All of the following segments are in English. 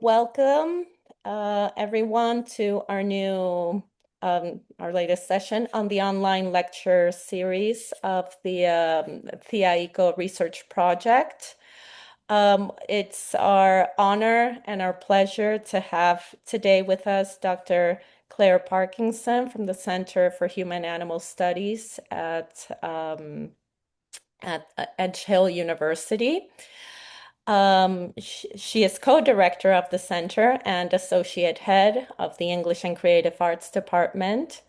Welcome, everyone, to our latest session on the online lecture series of the CIAICO research project. It's our honor and our pleasure to have today with us Dr. Claire Parkinson from the Center for Human Animal Studies at Edge Hill University. She is co-director of the center and associate head of the English and Creative Arts Department.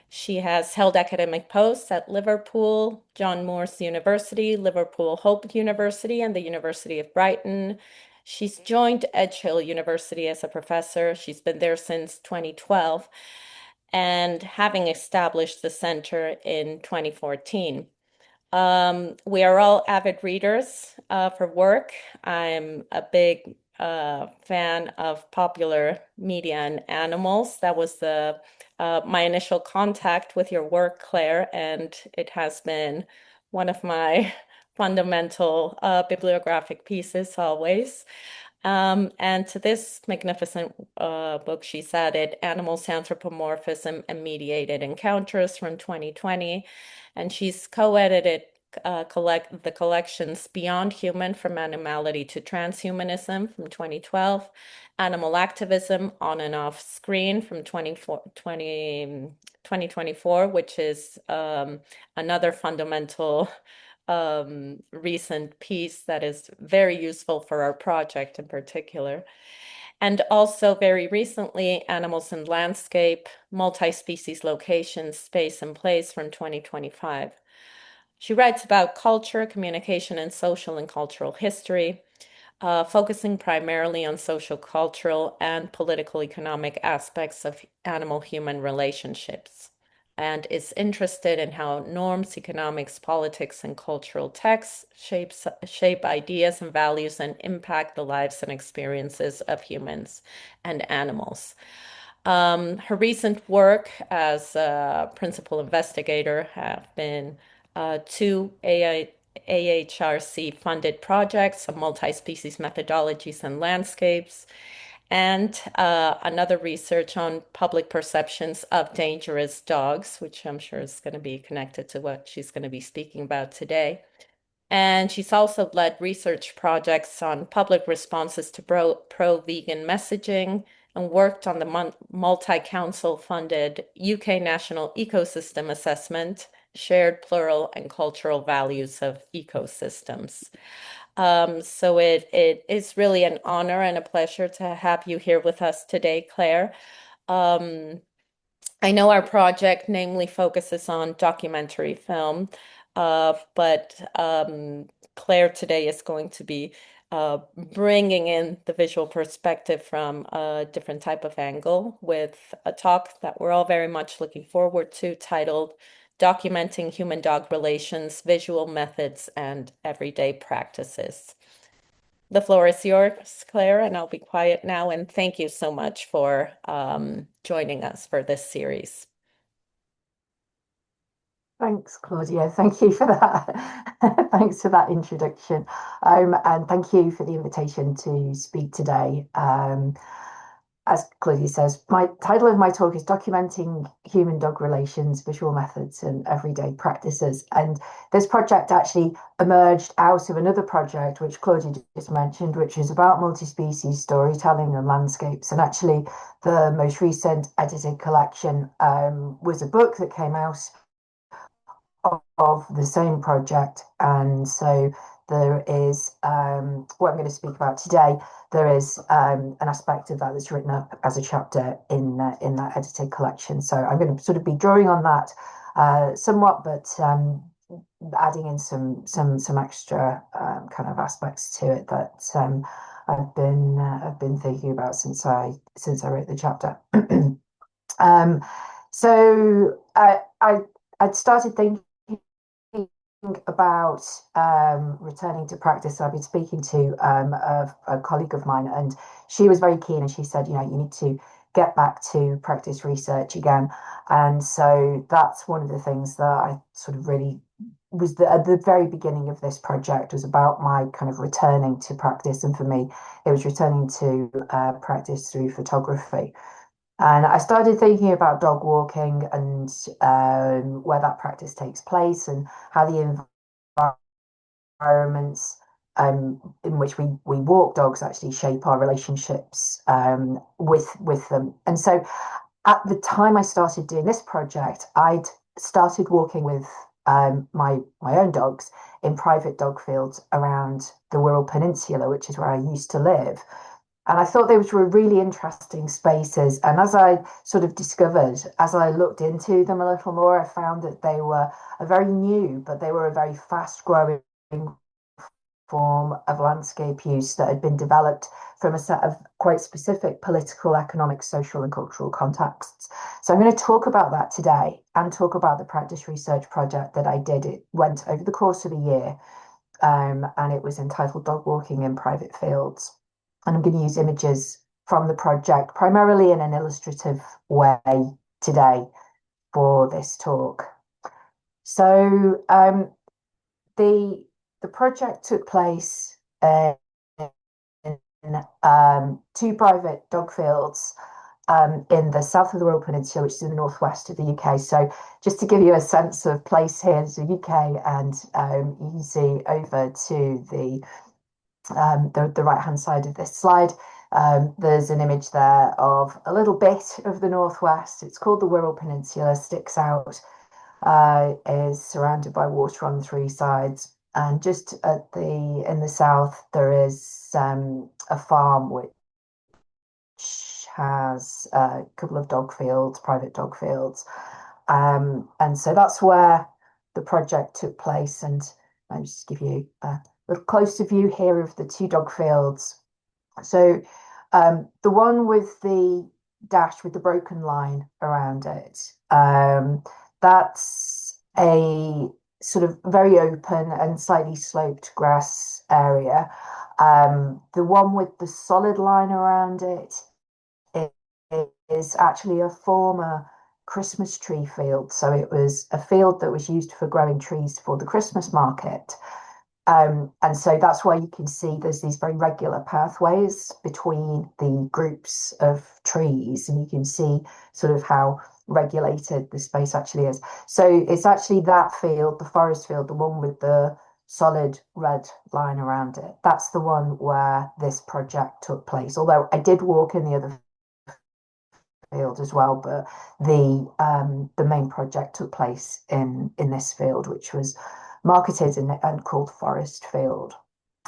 She has held academic posts at Liverpool, John Moores University, Liverpool Hope University, and the University of Brighton. She's joined Edge Hill University as a professor. She's been there since 2012 and having established the center in 2014. We are all avid readers for work. I'm a big fan of popular media and animals. That was my initial contact with your work, Claire, and it has been one of my fundamental bibliographic pieces always. And to this magnificent book, she's added Animals, Anthropomorphism, and Mediated Encounters from 2020. And she's co-edited the collections Beyond Human, From Animality to Transhumanism from 2012, Animal Activism on and Off Screen from 2024, which is another fundamental recent piece that is very useful for our project in particular. And also very recently, Animals and Landscape, Multi-Species Locations, Space and Place from 2025. She writes about culture, communication, and social and cultural history, focusing primarily on social, cultural, and political economic aspects of animal-human relationships, and is interested in how norms, economics, politics, and cultural texts shape ideas and values and impact the lives and experiences of humans and animals. Her recent work as a principal investigator have been two AHRC-funded projects of multi-species methodologies and landscapes, and another research on public perceptions of dangerous dogs, which I'm sure is going to be connected to what she's going to be speaking about today. And she's also led research projects on public responses to pro-vegan messaging and worked on the multi-council funded UK National Ecosystem Assessment, Shared Plural and Cultural Values of Ecosystems. So it is really an honor and a pleasure to have you here with us today, Claire. I know our project namely focuses on documentary film, but Claire today is going to be bringing in the visual perspective from a different type of angle with a talk that we're all very much looking forward to, titled Documenting Human-Dog Relations, Visual Methods, and Everyday Practices. The floor is yours, Claire, and I'll be quiet now. And thank you so much for joining us for this series. Thanks, Claudia. Thank you for that. Thanks for that introduction. And thank you for the invitation to speak today. As Claudia says, my title of my talk is Documenting Human-Dog Relations, Visual Methods and Everyday Practices. And this project actually emerged out of another project, which Claudia just mentioned, which is about multi-species storytelling and landscapes. And actually, the most recent edited collection was a book that came out of the same project. And so there is what I'm going to speak about today. There is an aspect of that that's written up as a chapter in that edited collection. So I'm going to sort of be drawing on that somewhat, but adding in some extra kind of aspects to it that I've been thinking about since I wrote the chapter. So I'd started thinking about returning to practice. I've been speaking to a colleague of mine, and she was very keen, and she said, you need to get back to practice research again. And so that's one of the things that I sort of really was at the very beginning of this project was about my kind of returning to practice, and for me, it was returning to practice through photography. And I started thinking about dog walking and where that practice takes place and how the environments in which we walk dogs actually shape our relationships with them. And so at the time I started doing this project, I'd started walking with my own dogs in private dog fields around the Wirral Peninsula, which is where I used to live. And I thought those were really interesting spaces. And as I sort of discovered, as I looked into them a little more, I found that they were a very new, but they were a very fast growing form of landscape use that had been developed from a set of quite specific political, economic, social, and cultural contexts. So I'm going to talk about that today and talk about the practice research project that I did. It went over the course of a year, and it was entitled Dog Walking in Private Fields. And I'm going to use images from the project, primarily in an illustrative way today for this talk. So the project took place in two private dog fields in the south of the Wirral Peninsula, which is in the northwest of the UK. So just to give you a sense of place here, there's the UK, and you can see over to the right-hand side of this slide. There's an image there of a little bit of the northwest. It's called the Wirral Peninsula, sticks out, is surrounded by water on three sides. And just in the south, there is a farm which has a couple of dog fields, private dog fields. And so that's where the project took place. And I'll just give you a little closer view here of the two dog fields. So the one with the dash with the broken line around it, that's a sort of very open and slightly sloped grass area. The one with the solid line around it is actually a former Christmas tree field. So it was a field that was used for growing trees for the Christmas market. And so that's why you can see there's these very regular pathways between the groups of trees, and you can see sort of how regulated the space actually is. So it's actually that field, the forest field, the one with the solid red line around it. That's the one where this project took place. Although I did walk in the other field as well, but the main project took place in this field, which was marketed and called Forest Field.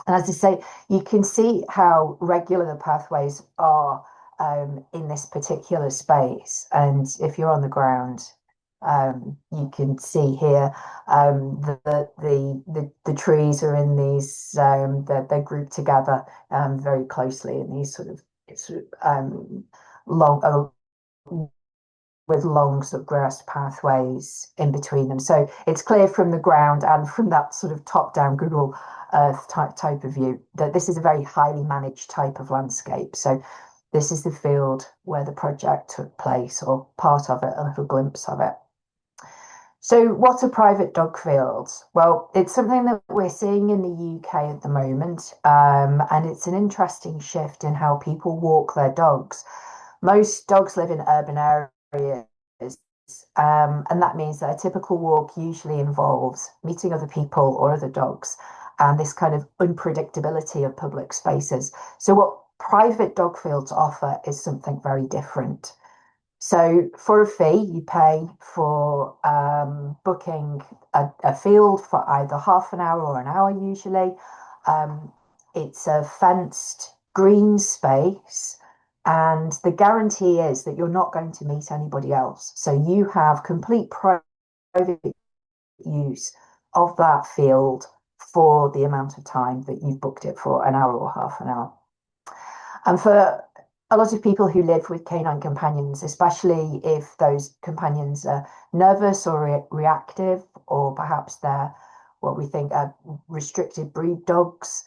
And as I say, you can see how regular the pathways are in this particular space. And if you're on the ground, you can see here the trees are in these they're grouped together very closely in these sort of long with long sort of grass pathways in between them. So it's clear from the ground and from that sort of top-down Google Earth type of view that this is a very highly managed type of landscape. So this is the field where the project took place, or part of it, a little glimpse of it. So what are private dog fields? Well, it's something that we're seeing in the UK at the moment, and it's an interesting shift in how people walk their dogs. Most dogs live in urban areas, and that means that a typical walk usually involves meeting other people or other dogs, and this kind of unpredictability of public spaces. So what private dog fields offer is something very different. So for a fee, you pay for booking a field for either half an hour or an hour usually. It's a fenced green space, and the guarantee is that you're not going to meet anybody else. So you have complete private use of that field for the amount of time that you've booked it for, an hour or half an hour. And for a lot of people who live with canine companions, especially if those companions are nervous or reactive, or perhaps they're what we think are restricted breed dogs,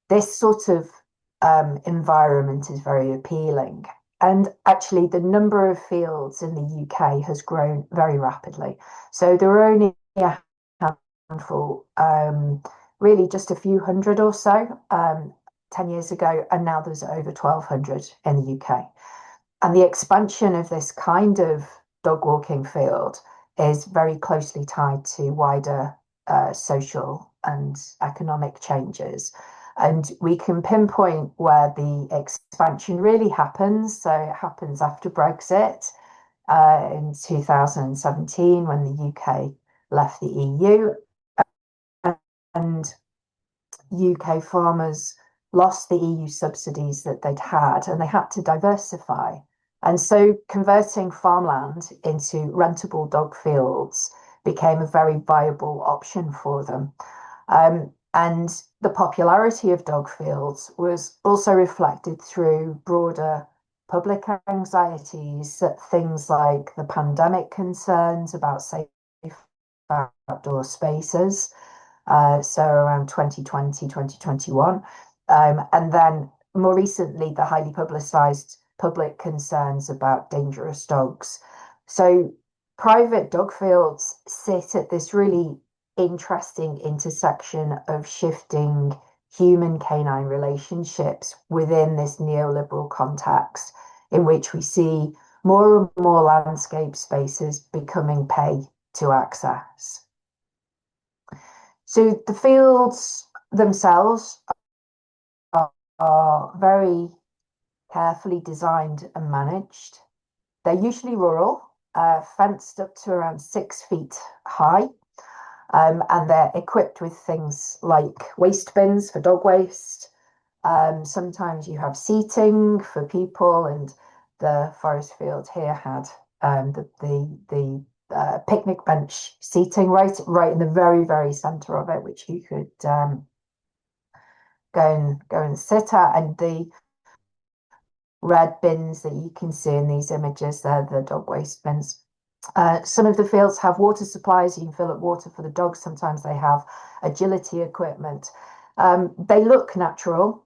this sort of environment is very appealing. And actually, the number of fields in the UK has grown very rapidly. So there are only a handful, really just a few hundred or so 10 years ago, and now there's over 1,200 in the UK. And the expansion of this kind of dog walking field is very closely tied to wider social and economic changes. And we can pinpoint where the expansion really happens. So it happens after Brexit in 2017 when the UK left the EU, and UK farmers lost the EU subsidies that they'd had and they had to diversify. And so converting farmland into rentable dog fields became a very viable option for them. And the popularity of dog fields was also reflected through broader public anxieties, things like the pandemic concerns about safe outdoor spaces. So around 2020, 2021. And then more recently, the highly publicised public concerns about dangerous dogs. So private dog fields sit at this really interesting intersection of shifting human canine relationships within this neoliberal context in which we see more and more landscape spaces becoming pay to access. So the fields themselves are very carefully designed and managed. They're usually rural, fenced up to around 6 feet high, and they're equipped with things like waste bins for dog waste. Sometimes you have seating for people, and the forest field here had the picnic bench seating right in the very center of it, which you could go and sit at. And the red bins that you can see in these images, they're the dog waste bins. Some of the fields have water supplies. You can fill up water for the dogs. Sometimes they have agility equipment. They look natural,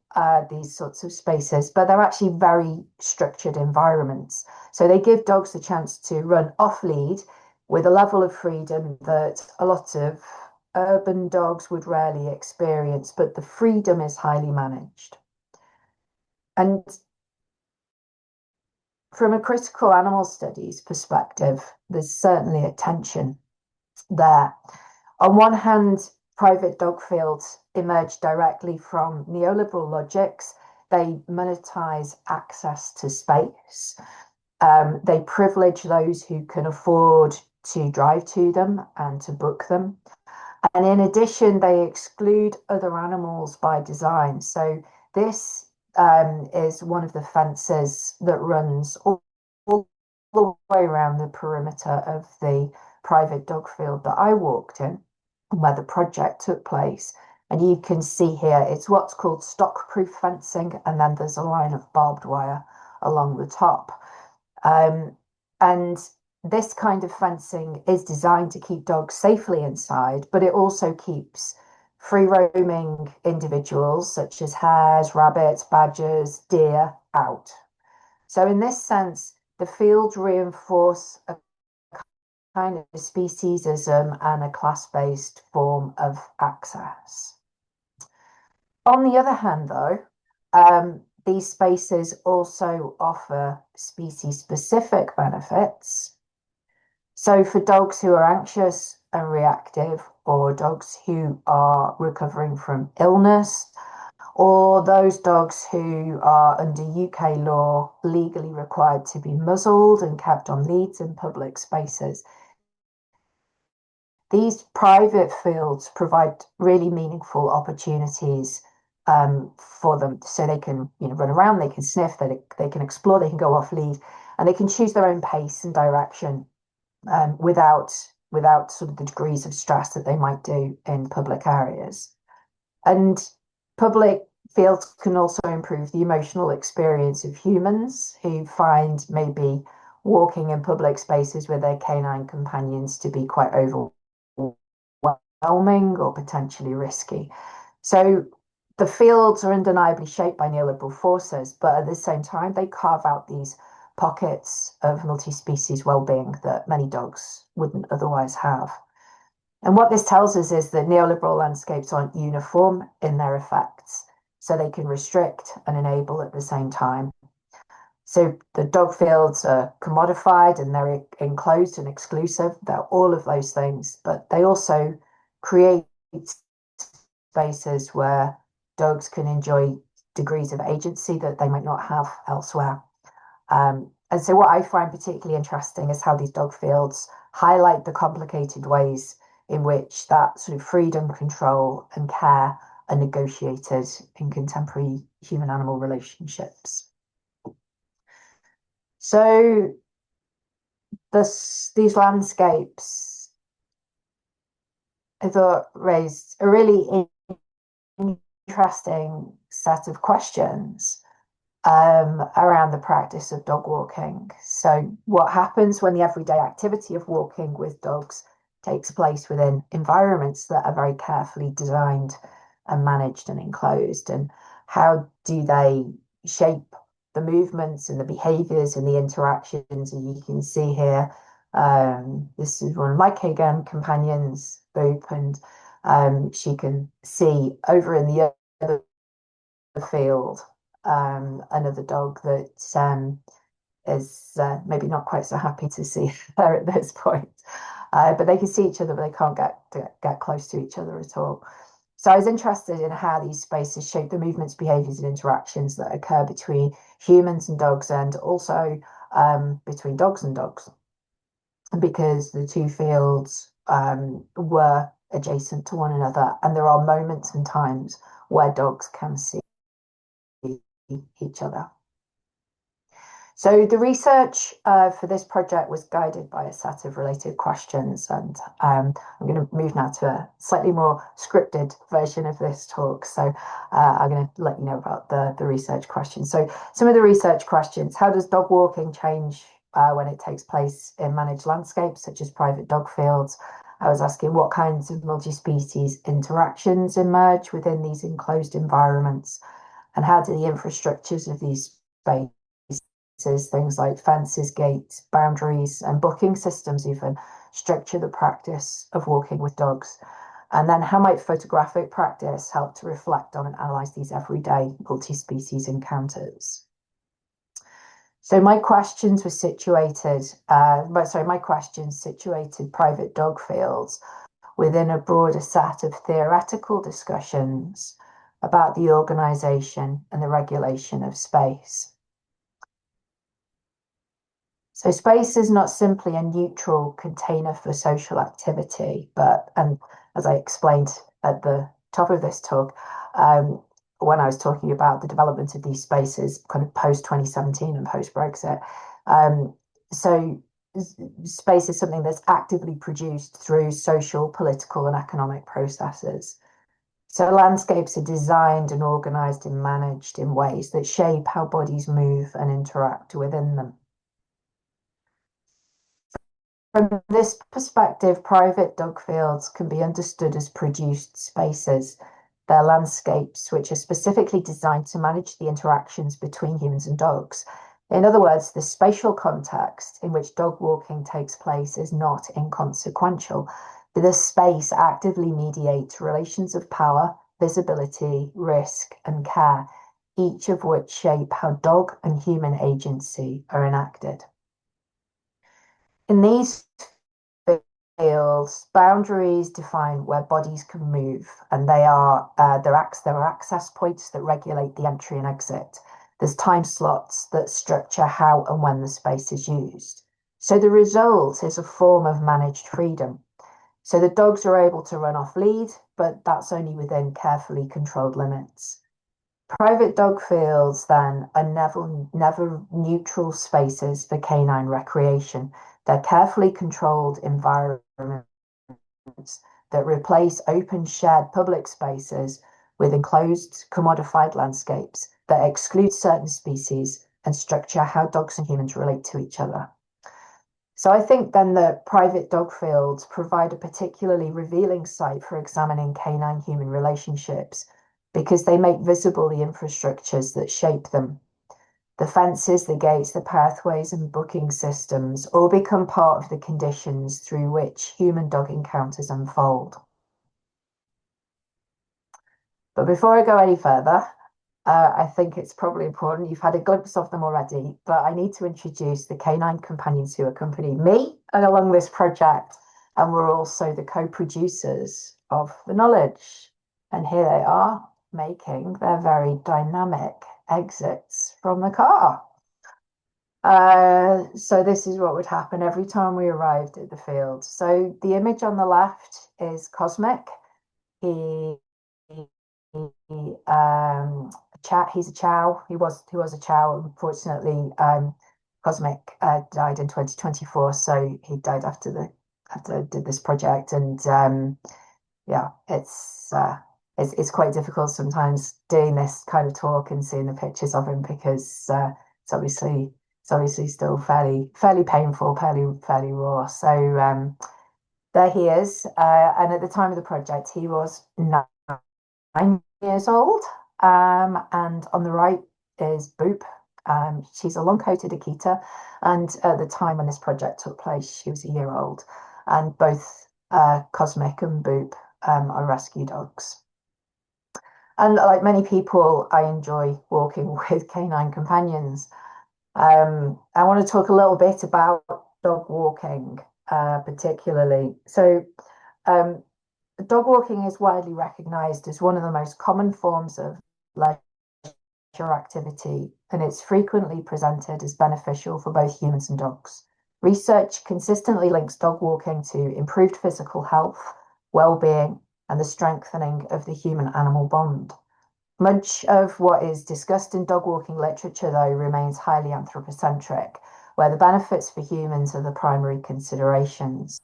these sorts of spaces, but they're actually very structured environments. So they give dogs the chance to run off lead with a level of freedom that a lot of urban dogs would rarely experience, but the freedom is highly managed. And from a critical animal studies perspective, there's certainly a tension there. On one hand, private dog fields emerge directly from neoliberal logics. They monetize access to space. They privilege those who can afford to drive to them and to book them. And in addition, they exclude other animals by design. So this is one of the fences that runs all the way around the perimeter of the private dog field that I walked in, where the project took place. And you can see here, it's what's called stock-proof fencing, and then there's a line of barbed wire along the top. And this kind of fencing is designed to keep dogs safely inside, but it also keeps free roaming individuals such as hares, rabbits, badgers, deer out. So in this sense, the fields reinforce a kind of speciesism and a class-based form of access. On the other hand, though, these spaces also offer species-specific benefits. So for dogs who are anxious and reactive, or dogs who are recovering from illness, or those dogs who are under UK law legally required to be muzzled and kept on leads in public spaces, these private fields provide really meaningful opportunities for them, so they can run around, they can sniff, they can explore, they can go off lead, and they can choose their own pace and direction without sort of the degrees of stress that they might do in public areas. And public fields can also improve the emotional experience of humans who find maybe walking in public spaces with their canine companions to be quite overwhelming or potentially risky. So the fields are undeniably shaped by neoliberal forces, but at the same time, they carve out these pockets of multi-species well-being that many dogs wouldn't otherwise have. And what this tells us is that neoliberal landscapes aren't uniform in their effects, so they can restrict and enable at the same time. So the dog fields are commodified and they're enclosed and exclusive. They're all of those things, but they also create spaces where dogs can enjoy degrees of agency that they might not have elsewhere. And so what I find particularly interesting is how these dog fields highlight the complicated ways in which that sort of freedom, control, and care are negotiated in contemporary human-animal relationships. So these landscapes, I thought, raised a really interesting set of questions around the practice of dog walking. So what happens when the everyday activity of walking with dogs takes place within environments that are very carefully designed and managed and enclosed, and how do they shape the movements and the behaviors and the interactions? And you can see here, this is one of my K-Gun companions, Boop, and she can see over in the other field another dog that is maybe not quite so happy to see her at this point. But they can see each other, but they can't get close to each other at all. So I was interested in how these spaces shape the movements, behaviours, and interactions that occur between humans and dogs, and also between dogs and dogs, because the two fields were adjacent to one another, and there are moments and times where dogs can see each other. So the research for this project was guided by a set of related questions, and I'm going to move now to a slightly more scripted version of this talk. So I'm going to let you know about the research questions. So some of the research questions: how does dog walking change when it takes place in managed landscapes, such as private dog fields? I was asking what kinds of multi-species interactions emerge within these enclosed environments, and how do the infrastructures of these spaces, things like fences, gates, boundaries, and booking systems even, structure the practice of walking with dogs? And then how might photographic practice help to reflect on and analyse these everyday multi-species encounters? So my questions situated private dog fields within a broader set of theoretical discussions about the organisation and the regulation of space. So space is not simply a neutral container for social activity, but, and as I explained at the top of this talk, when I was talking about the development of these spaces kind of post-2017 and post-Brexit, so space is something that's actively produced through social, political, and economic processes. So landscapes are designed and organised and managed in ways that shape how bodies move and interact within them. From this perspective, private dog fields can be understood as produced spaces. They're landscapes which are specifically designed to manage the interactions between humans and dogs. In other words, the spatial context in which dog walking takes place is not inconsequential. This space actively mediates relations of power, visibility, risk, and care, each of which shape how dog and human agency are enacted. In these fields, boundaries define where bodies can move, and there are access points that regulate the entry and exit. There's time slots that structure how and when the space is used. So the result is a form of managed freedom. So the dogs are able to run off lead, but that's only within carefully controlled limits. Private dog fields, then, are never neutral spaces for canine recreation. They're carefully controlled environments that replace open, shared public spaces with enclosed, commodified landscapes that exclude certain species and structure how dogs and humans relate to each other. So I think then that private dog fields provide a particularly revealing site for examining canine-human relationships, because they make visible the infrastructures that shape them. The fences, the gates, the pathways, and booking systems all become part of the conditions through which human-dog encounters unfold. But before I go any further, I think it's probably important. You've had a glimpse of them already, but I need to introduce the canine companions who accompany me along this project, and we're also the co-producers of the knowledge. And here they are, making their very dynamic exits from the car. So this is what would happen every time we arrived at the field. So the image on the left is Cosmic. He he's a chow. He was a chow. Unfortunately, Cosmic died in 2024, so he died after I did this project, and yeah, it's quite difficult sometimes doing this kind of talk and seeing the pictures of him because it's obviously still fairly painful, fairly raw. So there he is, and at the time of the project, he was 9 years old. And on the right is Boop. She's a long-coated Akita, and at the time when this project took place, she was a year old. And both Cosmic and Boop are rescue dogs. And like many people, I enjoy walking with canine companions. I want to talk a little bit about dog walking, particularly. So, dog walking is widely recognized as one of the most common forms of leisure activity, and it's frequently presented as beneficial for both humans and dogs. Research consistently links dog walking to improved physical health, well-being, and the strengthening of the human-animal bond. Much of what is discussed in dog walking literature, though, remains highly anthropocentric, where the benefits for humans are the primary considerations.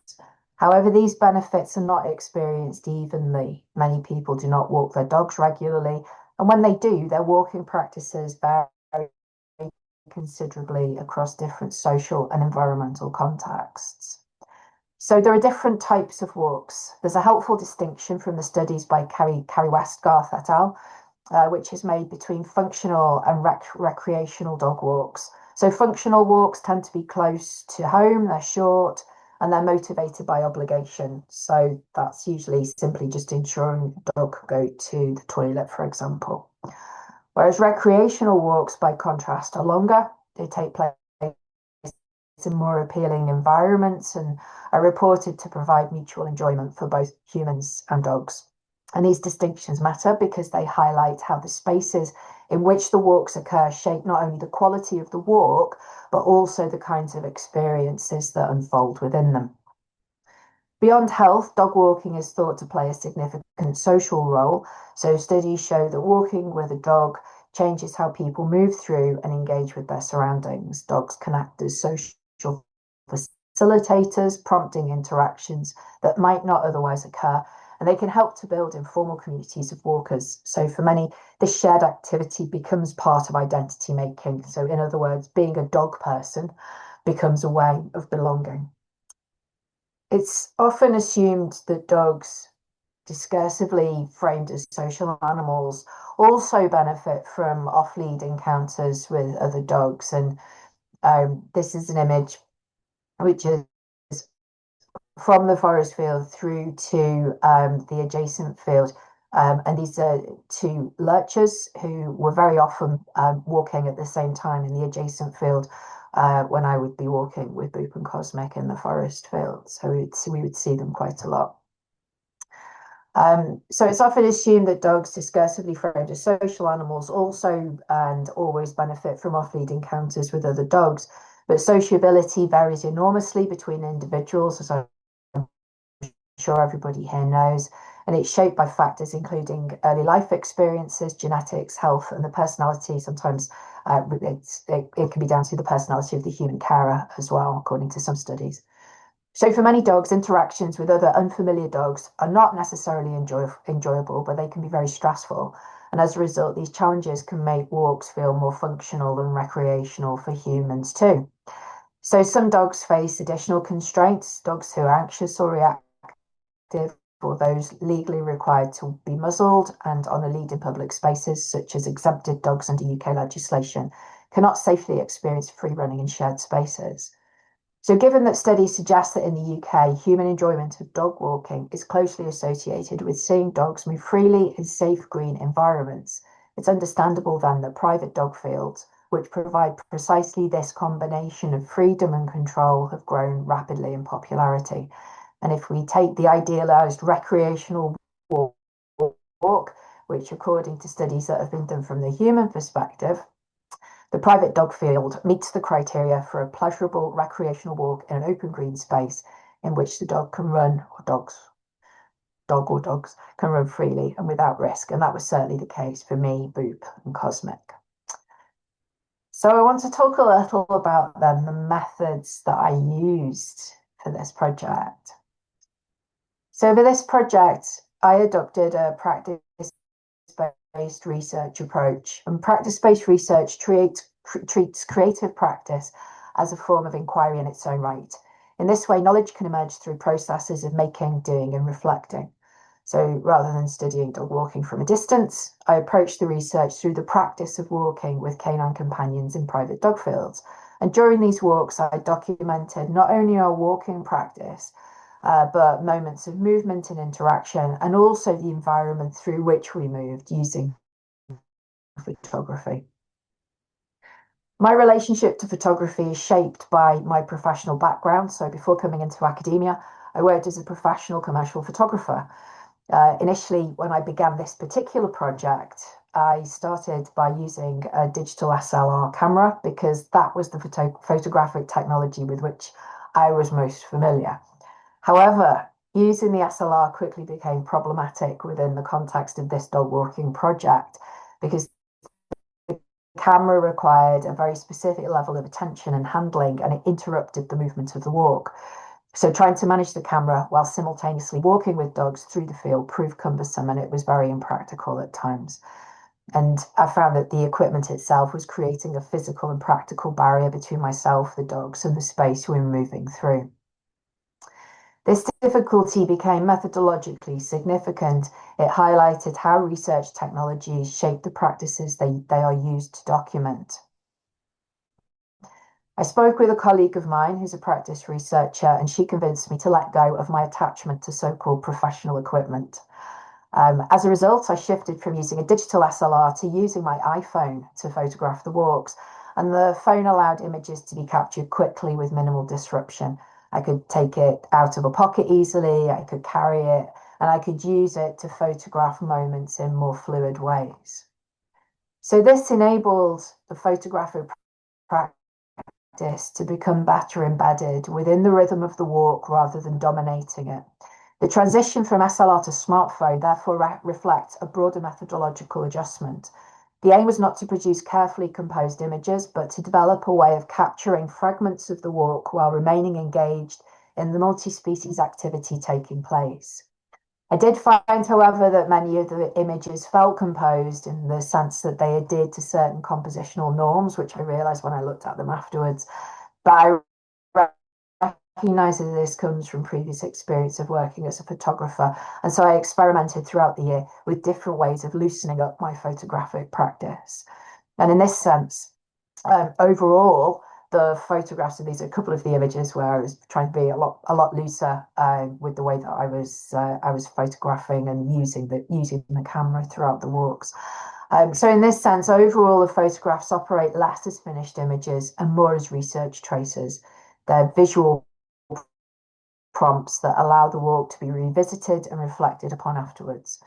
However, these benefits are not experienced evenly. Many people do not walk their dogs regularly, and when they do, their walking practices vary considerably across different social and environmental contexts. So there are different types of walks. There's a helpful distinction from the studies by Carrie Westgarth et al., which is made between functional and recreational dog walks. So functional walks tend to be close to home, they're short, and they're motivated by obligation. So that's usually simply just ensuring the dog can go to the toilet, for example. Whereas recreational walks, by contrast, are longer. They take place in more appealing environments and are reported to provide mutual enjoyment for both humans and dogs. And these distinctions matter because they highlight how the spaces in which the walks occur shape not only the quality of the walk, but also the kinds of experiences that unfold within them. Beyond health, dog walking is thought to play a significant social role. So studies show that walking with a dog changes how people move through and engage with their surroundings. Dogs can act as social facilitators, prompting interactions that might not otherwise occur, and they can help to build informal communities of walkers. So for many, this shared activity becomes part of identity making. So in other words, being a dog person becomes a way of belonging. It's often assumed that dogs, discursively framed as social animals, also benefit from off-lead encounters with other dogs. And this is an image which is from the forest field through to the adjacent field. And these are two lurchers who were very often walking at the same time in the adjacent field when I would be walking with Boop and Cosmic in the forest field. So we would see them quite a lot. So it's often assumed that dogs, discursively framed as social animals, also and always benefit from off-lead encounters with other dogs. But sociability varies enormously between individuals, as I'm sure everybody here knows, and it's shaped by factors including early life experiences, genetics, health, and the personality. Sometimes it can be down to the personality of the human carer as well, according to some studies. So for many dogs, interactions with other unfamiliar dogs are not necessarily enjoyable, but they can be very stressful. And as a result, these challenges can make walks feel more functional and recreational for humans too. So some dogs face additional constraints, dogs who are anxious or reactive, or those legally required to be muzzled and on a lead in public spaces, such as exempted dogs under UK legislation, cannot safely experience free running in shared spaces. So given that studies suggest that in the UK, human enjoyment of dog walking is closely associated with seeing dogs move freely in safe green environments, it's understandable then that private dog fields, which provide precisely this combination of freedom and control, have grown rapidly in popularity. And if we take the idealized recreational walk, which according to studies that have been done from the human perspective, the private dog field meets the criteria for a pleasurable recreational walk in an open green space in which the dog can run, or dogs can run freely and without risk. And that was certainly the case for me, Boop, and Cosmic. So I want to talk a little about then the methods that I used for this project. So for this project, I adopted a practice-based research approach, and practice-based research treats creative practice as a form of inquiry in its own right. In this way, knowledge can emerge through processes of making, doing, and reflecting. So rather than studying dog walking from a distance, I approached the research through the practice of walking with canine companions in private dog fields. And during these walks, I documented not only our walking practice, but moments of movement and interaction, and also the environment through which we moved using photography. My relationship to photography is shaped by my professional background. So before coming into academia, I worked as a professional commercial photographer. Initially, when I began this particular project, I started by using a digital SLR camera because that was the photographic technology with which I was most familiar. However, using the SLR quickly became problematic within the context of this dog walking project because the camera required a very specific level of attention and handling, and it interrupted the movement of the walk. So trying to manage the camera while simultaneously walking with dogs through the field proved cumbersome, and it was very impractical at times. And I found that the equipment itself was creating a physical and practical barrier between myself, the dogs, and the space we were moving through. This difficulty became methodologically significant. It highlighted how research technologies shape the practices they are used to document. I spoke with a colleague of mine who's a practice researcher, and she convinced me to let go of my attachment to so-called professional equipment. As a result, I shifted from using a digital SLR to using my iPhone to photograph the walks, and the phone allowed images to be captured quickly with minimal disruption. I could take it out of a pocket easily, I could carry it, and I could use it to photograph moments in more fluid ways. So this enabled the photographic practice to become better embedded within the rhythm of the walk rather than dominating it. The transition from SLR to smartphone therefore reflects a broader methodological adjustment. The aim was not to produce carefully composed images, but to develop a way of capturing fragments of the walk while remaining engaged in the multi-species activity taking place. I did find, however, that many of the images felt composed in the sense that they adhered to certain compositional norms, which I realised when I looked at them afterwards. But I recognise that this comes from previous experience of working as a photographer, and so I experimented throughout the year with different ways of loosening up my photographic practice. And in this sense, overall, the photographs of these, a couple of the images where I was trying to be a lot looser with the way that I was photographing and using the camera throughout the walks. So in this sense, overall, the photographs operate less as finished images and more as research traces. They're visual prompts that allow the walk to be revisited and reflected upon afterwards.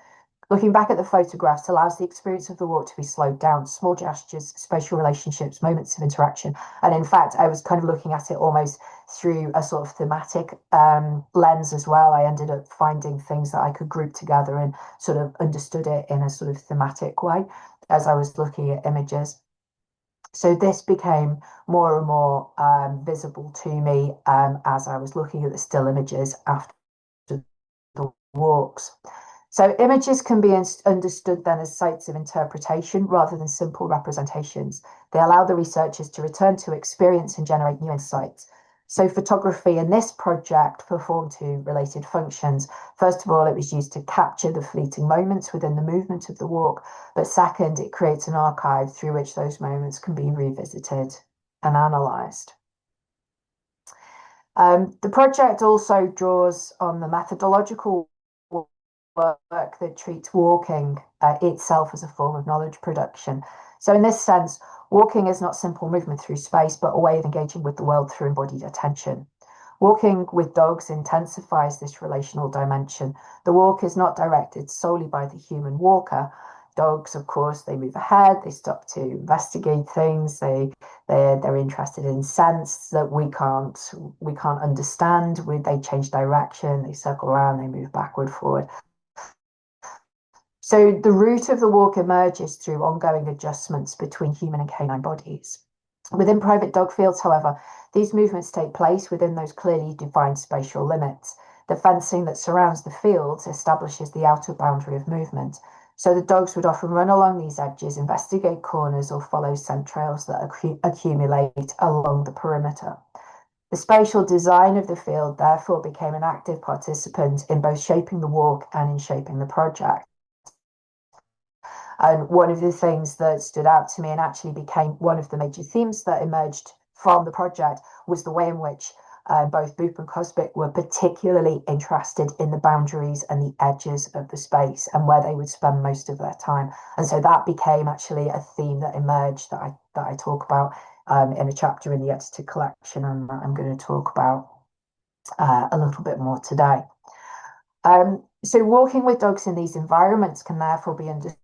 Looking back at the photographs allows the experience of the walk to be slowed down, small gestures, spatial relationships, moments of interaction. And in fact, I was kind of looking at it almost through a sort of thematic lens as well. I ended up finding things that I could group together and sort of understood it in a sort of thematic way as I was looking at images. So this became more and more visible to me as I was looking at the still images after the walks. So images can be understood then as sites of interpretation rather than simple representations. They allow the researchers to return to experience and generate new insights. So photography in this project performed two related functions. First of all, it was used to capture the fleeting moments within the movement of the walk, but second, it creates an archive through which those moments can be revisited and analysed. The project also draws on the methodological work that treats walking itself as a form of knowledge production. So in this sense, walking is not simple movement through space, but a way of engaging with the world through embodied attention. Walking with dogs intensifies this relational dimension. The walk is not directed solely by the human walker. Dogs, of course, they move ahead, they stop to investigate things, they're interested in scents that we can't understand. They change direction, they circle around, they move backward, forward. So the root of the walk emerges through ongoing adjustments between human and canine bodies. Within private dog fields, however, these movements take place within those clearly defined spatial limits. The fencing that surrounds the fields establishes the outer boundary of movement. So the dogs would often run along these edges, investigate corners, or follow scent trails that accumulate along the perimeter. The spatial design of the field therefore became an active participant in both shaping the walk and in shaping the project. And one of the things that stood out to me and actually became one of the major themes that emerged from the project was the way in which both Boop and Cosmic were particularly interested in the boundaries and the edges of the space and where they would spend most of their time. And so that became actually a theme that emerged that I talk about in a chapter in the edited collection, and I'm going to talk about a little bit more today. So walking with dogs in these environments can therefore be understood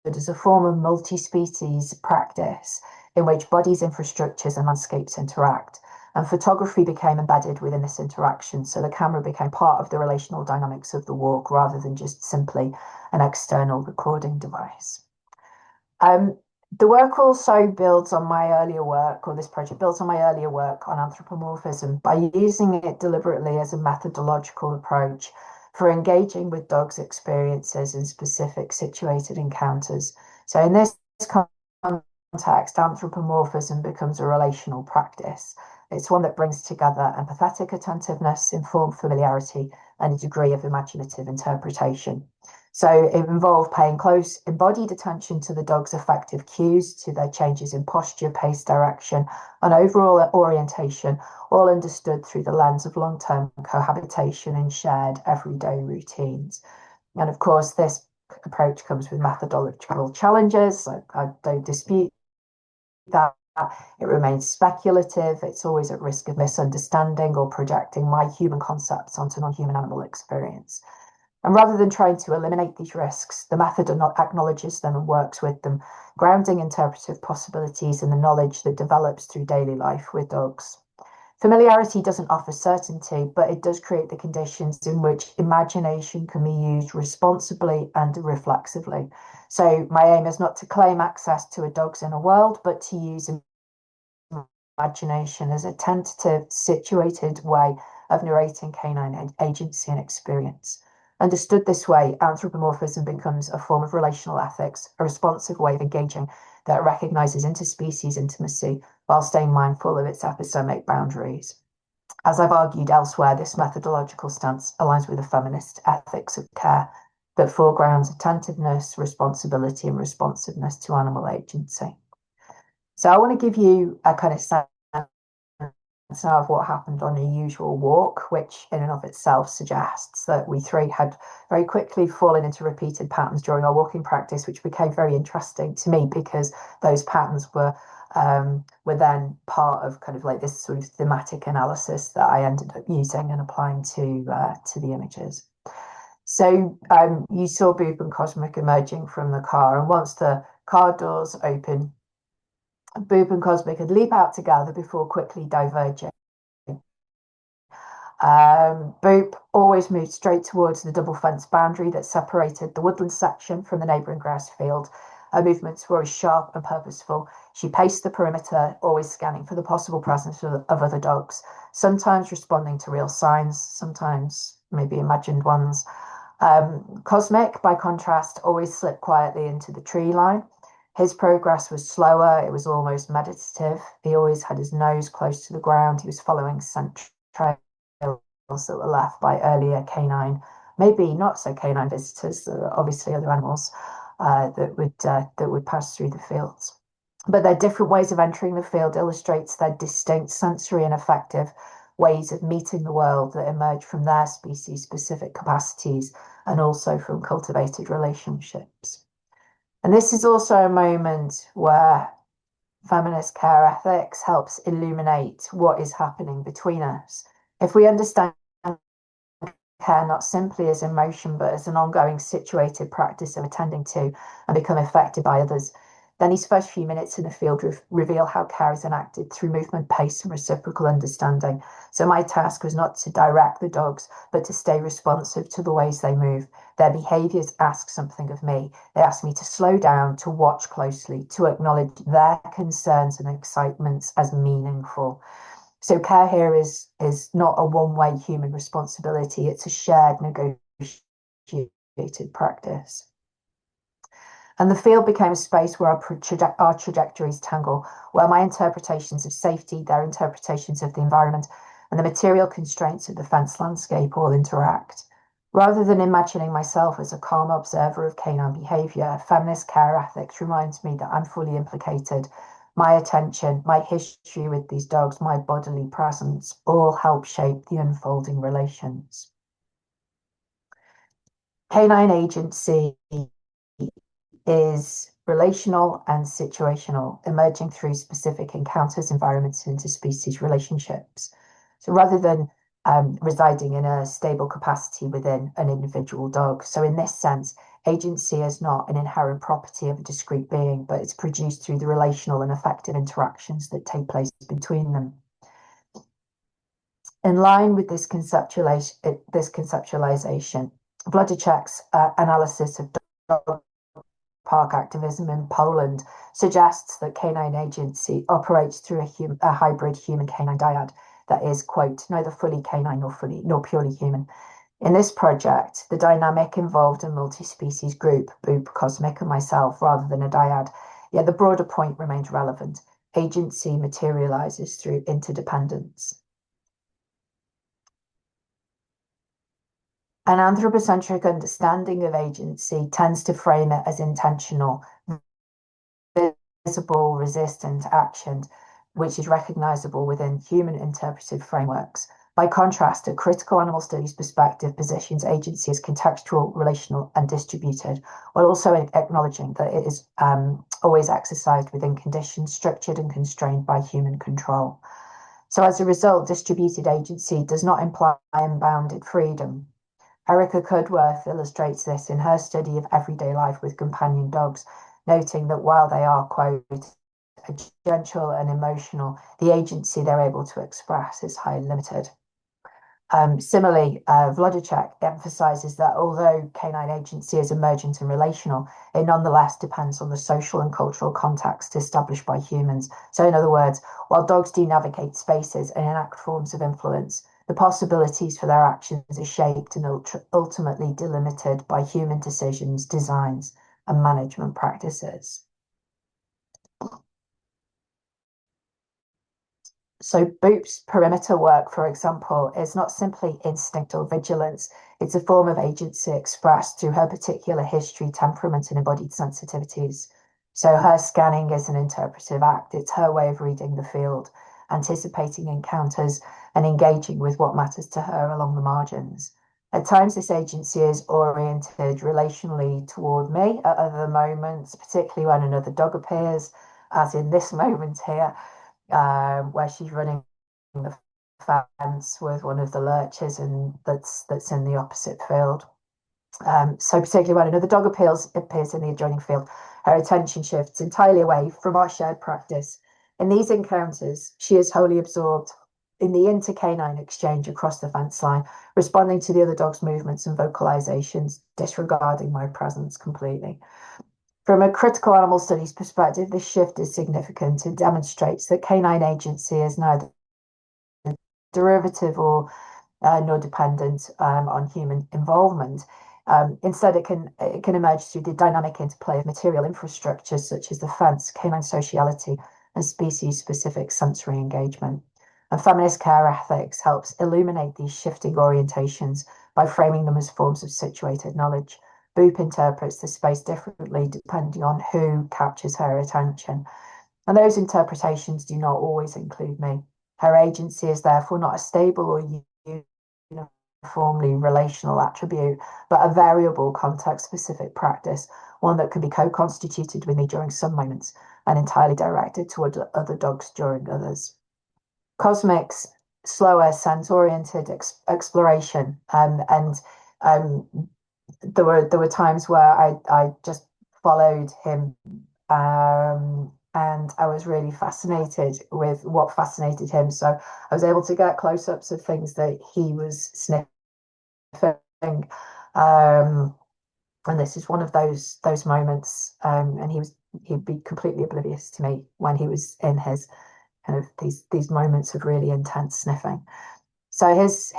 as a form of multi-species practice in which bodies, infrastructures, and landscapes interact. And photography became embedded within this interaction, so the camera became part of the relational dynamics of the walk rather than just simply an external recording device. The work also builds on my earlier work, or this project builds on my earlier work on anthropomorphism by using it deliberately as a methodological approach for engaging with dogs' experiences in specific situated encounters. So in this context, anthropomorphism becomes a relational practice. It's one that brings together empathetic attentiveness, informed familiarity, and a degree of imaginative interpretation. So it involved paying close embodied attention to the dog's affective cues, to their changes in posture, pace, direction, and overall orientation, all understood through the lens of long-term cohabitation and shared everyday routines. And of course, this approach comes with methodological challenges. I don't dispute that. It remains speculative. It's always at risk of misunderstanding or projecting my human concepts onto non-human animal experience. And rather than trying to eliminate these risks, the method acknowledges them and works with them, grounding interpretive possibilities in the knowledge that develops through daily life with dogs. Familiarity doesn't offer certainty, but it does create the conditions in which imagination can be used responsibly and reflexively. So my aim is not to claim access to a dog's inner world, but to use imagination as a tentative, situated way of narrating canine agency and experience. Understood this way, anthropomorphism becomes a form of relational ethics, a responsive way of engaging that recognizes interspecies intimacy while staying mindful of its epistemic boundaries. As I've argued elsewhere, this methodological stance aligns with a feminist ethics of care that foregrounds attentiveness, responsibility, and responsiveness to animal agency. So I want to give you a kind of sense of what happened on a usual walk, which in and of itself suggests that we three had very quickly fallen into repeated patterns during our walking practice, which became very interesting to me because those patterns were then part of kind of like this sort of thematic analysis that I ended up using and applying to the images. So you saw Boop and Cosmic emerging from the car, and once the car doors open, Boop and Cosmic had leap out together before quickly diverging. Boop always moved straight towards the double fence boundary that separated the woodland section from the neighbouring grass field. Her movements were always sharp and purposeful. She paced the perimeter, always scanning for the possible presence of other dogs, sometimes responding to real signs, sometimes maybe imagined ones. Cosmic, by contrast, always slipped quietly into the tree line. His progress was slower, it was almost meditative. He always had his nose close to the ground. He was following scent trails that were left by earlier canine, maybe not so canine visitors, there were obviously other animals that would pass through the fields. But their different ways of entering the field illustrates their distinct sensory and affective ways of meeting the world that emerge from their species specific capacities and also from cultivated relationships. And this is also a moment where feminist care ethics helps illuminate what is happening between us. If we understand care not simply as emotion, but as an ongoing situated practice of attending to and become affected by others, then these first few minutes in the field reveal how care is enacted through movement, pace, and reciprocal understanding. So my task was not to direct the dogs, but to stay responsive to the ways they move. Their behaviours ask something of me. They ask me to slow down, to watch closely, to acknowledge their concerns and excitements as meaningful. So care here is not a one-way human responsibility. It's a shared, negotiated practice. And the field became a space where our trajectories tangle, where my interpretations of safety, their interpretations of the environment, and the material constraints of the fence landscape all interact. Rather than imagining myself as a calm observer of canine behaviour, feminist care ethics reminds me that I'm fully implicated. My attention, my history with these dogs, my bodily presence all help shape the unfolding relations. Canine agency is relational and situational, emerging through specific encounters, environments, and interspecies relationships. So rather than residing in a stable capacity within an individual dog. So in this sense, agency is not an inherent property of a discrete being, but it's produced through the relational and affective interactions that take place between them. In line with this conceptualization, Wlodarczak's analysis of dog park activism in Poland suggests that canine agency operates through a hybrid human-canine dyad that is, quote, neither fully canine nor purely human. In this project, the dynamic involved a multi-species group, Boop, Cosmic, and myself, rather than a dyad, yet the broader point remains relevant. Agency materializes through interdependence. An anthropocentric understanding of agency tends to frame it as intentional, visible, resistant action, which is recognizable within human interpretive frameworks. By contrast, a critical animal studies perspective positions agency as contextual, relational, and distributed, while also acknowledging that it is always exercised within conditions structured and constrained by human control. So as a result, distributed agency does not imply unbounded freedom. Erica Cudworth illustrates this in her study of everyday life with companion dogs, noting that while they are, quote, gentle and emotional, the agency they're able to express is highly limited. Similarly, Wlodarczak emphasizes that although canine agency is emergent and relational, it nonetheless depends on the social and cultural context established by humans. So in other words, while dogs do navigate spaces and enact forms of influence, the possibilities for their actions are shaped and ultimately delimited by human decisions, designs, and management practices. So Boop's perimeter work, for example, is not simply instinct or vigilance. It's a form of agency expressed through her particular history, temperament, and embodied sensitivities. So her scanning is an interpretive act. It's her way of reading the field, anticipating encounters, and engaging with what matters to her along the margins. At times, this agency is oriented relationally toward me. At other moments, particularly when another dog appears, as in this moment here, where she's running the fence with one of the lurchers and that's in the opposite field. So particularly when another dog appears in the adjoining field, her attention shifts entirely away from our shared practice. In these encounters, she is wholly absorbed in the intercanine exchange across the fence line, responding to the other dog's movements and vocalizations, disregarding my presence completely. From a critical animal studies perspective, this shift is significant and demonstrates that canine agency is neither derivative or nor dependent on human involvement. Instead, it can emerge through the dynamic interplay of material infrastructures such as the fence, canine sociality, and species-specific sensory engagement. And feminist care ethics helps illuminate these shifting orientations by framing them as forms of situated knowledge. Boop interprets the space differently depending on who captures her attention. And those interpretations do not always include me. Her agency is therefore not a stable or uniformly relational attribute, but a variable context-specific practice, one that can be co-constituted with me during some moments and entirely directed toward other dogs during others. Cosmic's slower, sense-oriented exploration, and there were times where I just followed him, and I was really fascinated with what fascinated him. So I was able to get close-ups of things that he was sniffing. And this is one of those moments. And he'd be completely oblivious to me when he was in his kind of these moments of really intense sniffing. So his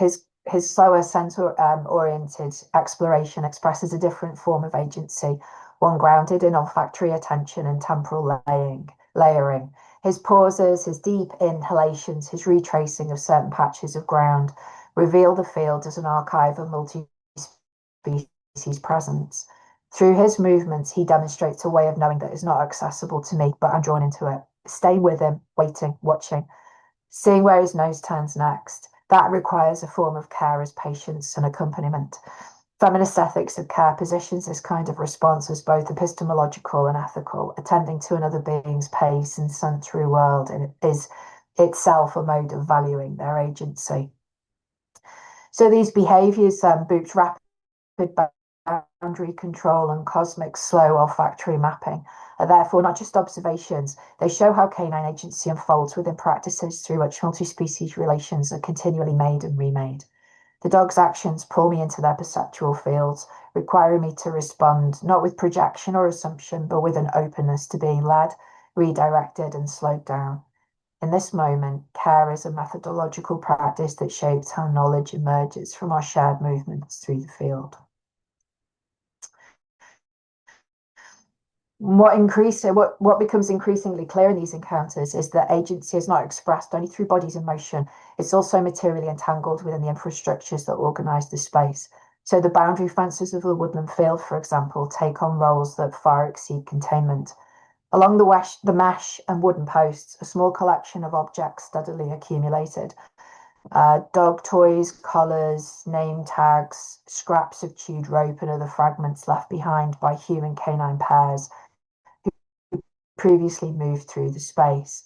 slower sense-oriented exploration expresses a different form of agency, one grounded in olfactory attention and temporal layering. His pauses, his deep inhalations, his retracing of certain patches of ground reveal the field as an archive of multi-species presence. Through his movements, he demonstrates a way of knowing that is not accessible to me, but I'm drawn into it. Staying with him, waiting, watching, seeing where his nose turns next. That requires a form of care as patience and accompaniment. Feminist ethics of care positions this kind of response as both epistemological and ethical, attending to another being's pace and sensory world, and it is itself a mode of valuing their agency. So these behaviours, Boop's rapid boundary control and cosmic slow olfactory mapping, are therefore not just observations. They show how canine agency unfolds within practices through which multi-species relations are continually made and remade. The dog's actions pull me into their perceptual fields, requiring me to respond not with projection or assumption, but with an openness to being led, redirected, and slowed down. In this moment, care is a methodological practice that shapes how knowledge emerges from our shared movements through the field. What becomes increasingly clear in these encounters is that agency is not expressed only through bodies in motion. It's also materially entangled within the infrastructures that organise the space. So the boundary fences of the woodland field, for example, take on roles that far exceed containment. Along the mesh and wooden posts, a small collection of objects steadily accumulated. Dog toys, collars, name tags, scraps of chewed rope and other fragments left behind by human canine pairs previously moved through the space.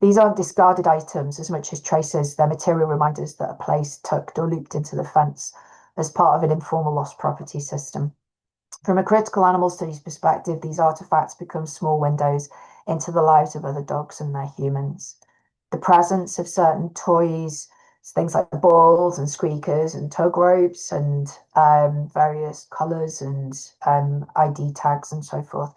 These aren't discarded items as much as traces. They're material reminders that a place tucked or looped into the fence as part of an informal lost property system. From a critical animal studies perspective, these artifacts become small windows into the lives of other dogs and their humans. The presence of certain toys, things like balls and squeakers and tug ropes and various colours and ID tags and so forth.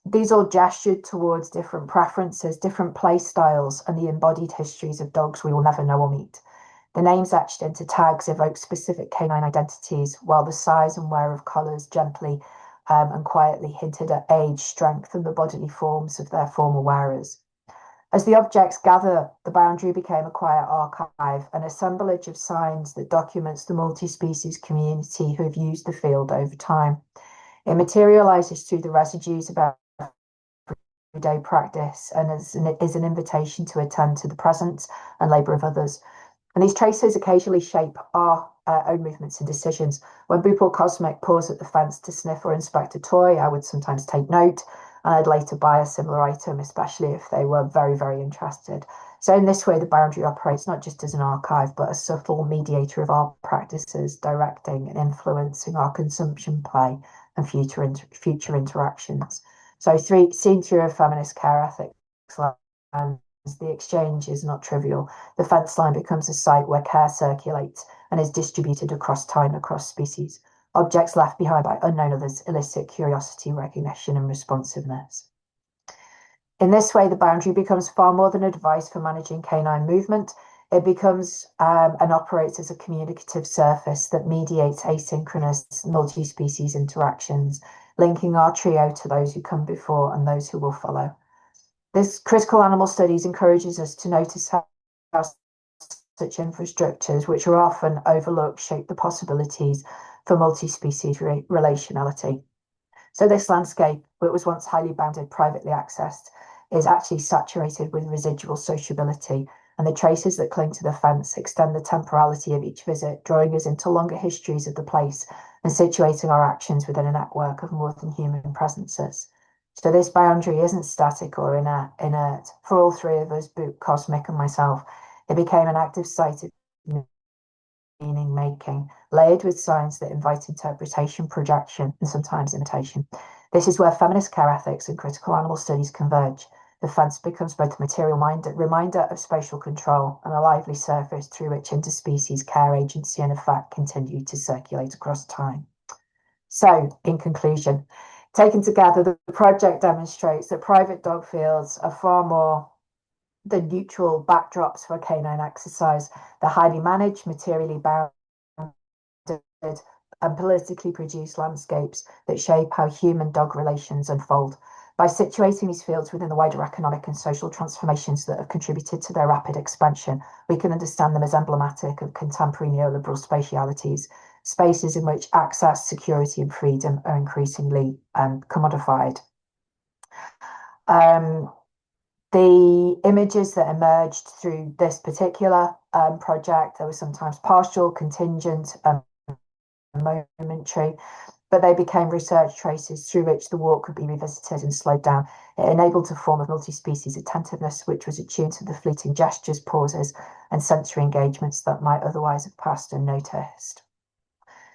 These all gestured towards different preferences, different play styles, and the embodied histories of dogs we will never know or meet. The names etched into tags evoke specific canine identities, while the size and wear of collars gently and quietly hinted at age, strength, and the bodily forms of their former wearers. As the objects gather, the boundary became a quiet archive, an assemblage of signs that documents the multi-species community who have used the field over time. It materializes through the residues of everyday practice and is an invitation to attend to the presence and labour of others. And these traces occasionally shape our own movements and decisions. When Boop or Cosmic pause at the fence to sniff or inspect a toy, I would sometimes take note, and I'd later buy a similar item, especially if they were very, very interested. So in this way, the boundary operates not just as an archive, but a subtle mediator of our practices, directing and influencing our consumption, play, and future interactions. So seen through a feminist care ethics lens, the exchange is not trivial. The fence line becomes a site where care circulates and is distributed across time, across species. Objects left behind by unknown others elicit curiosity, recognition, and responsiveness. In this way, the boundary becomes far more than a device for managing canine movement. It becomes and operates as a communicative surface that mediates asynchronous multi-species interactions, linking our trio to those who come before and those who will follow. This critical animal studies encourages us to notice how such infrastructures, which are often overlooked, shape the possibilities for multi-species relationality. So this landscape, which was once highly bounded, privately accessed, is actually saturated with residual sociability, and the traces that cling to the fence extend the temporality of each visit, drawing us into longer histories of the place and situating our actions within a network of more than human presences. So this boundary isn't static or inert. For all three of us, Boot, Cosmic, and myself, it became an active site of meaning making, layered with signs that invite interpretation, projection, and sometimes imitation. This is where feminist care ethics and critical animal studies converge. The fence becomes both a material reminder of spatial control and a lively surface through which interspecies care, agency, and effect continue to circulate across time. So, in conclusion, taken together, the project demonstrates that private dog fields are far more than neutral backdrops for canine exercise. They're highly managed, materially bounded, and politically produced landscapes that shape how human-dog relations unfold. By situating these fields within the wider economic and social transformations that have contributed to their rapid expansion, we can understand them as emblematic of contemporary neoliberal spatialities, spaces in which access, security, and freedom are increasingly commodified. The images that emerged through this particular project, they were sometimes partial, contingent, momentary, but they became research traces through which the walk could be revisited and slowed down. It enabled a form of multi-species attentiveness, which was attuned to the fleeting gestures, pauses, and sensory engagements that might otherwise have passed unnoticed.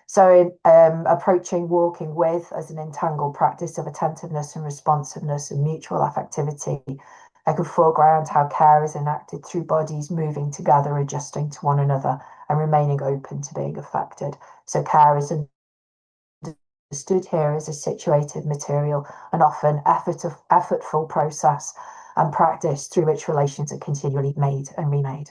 So approaching walking with as an entangled practice of attentiveness and responsiveness and mutual affectivity, I could foreground how care is enacted through bodies moving together, adjusting to one another, and remaining open to being affected. So care is understood here as a situated material and often effortful process and practice through which relations are continually made and remade.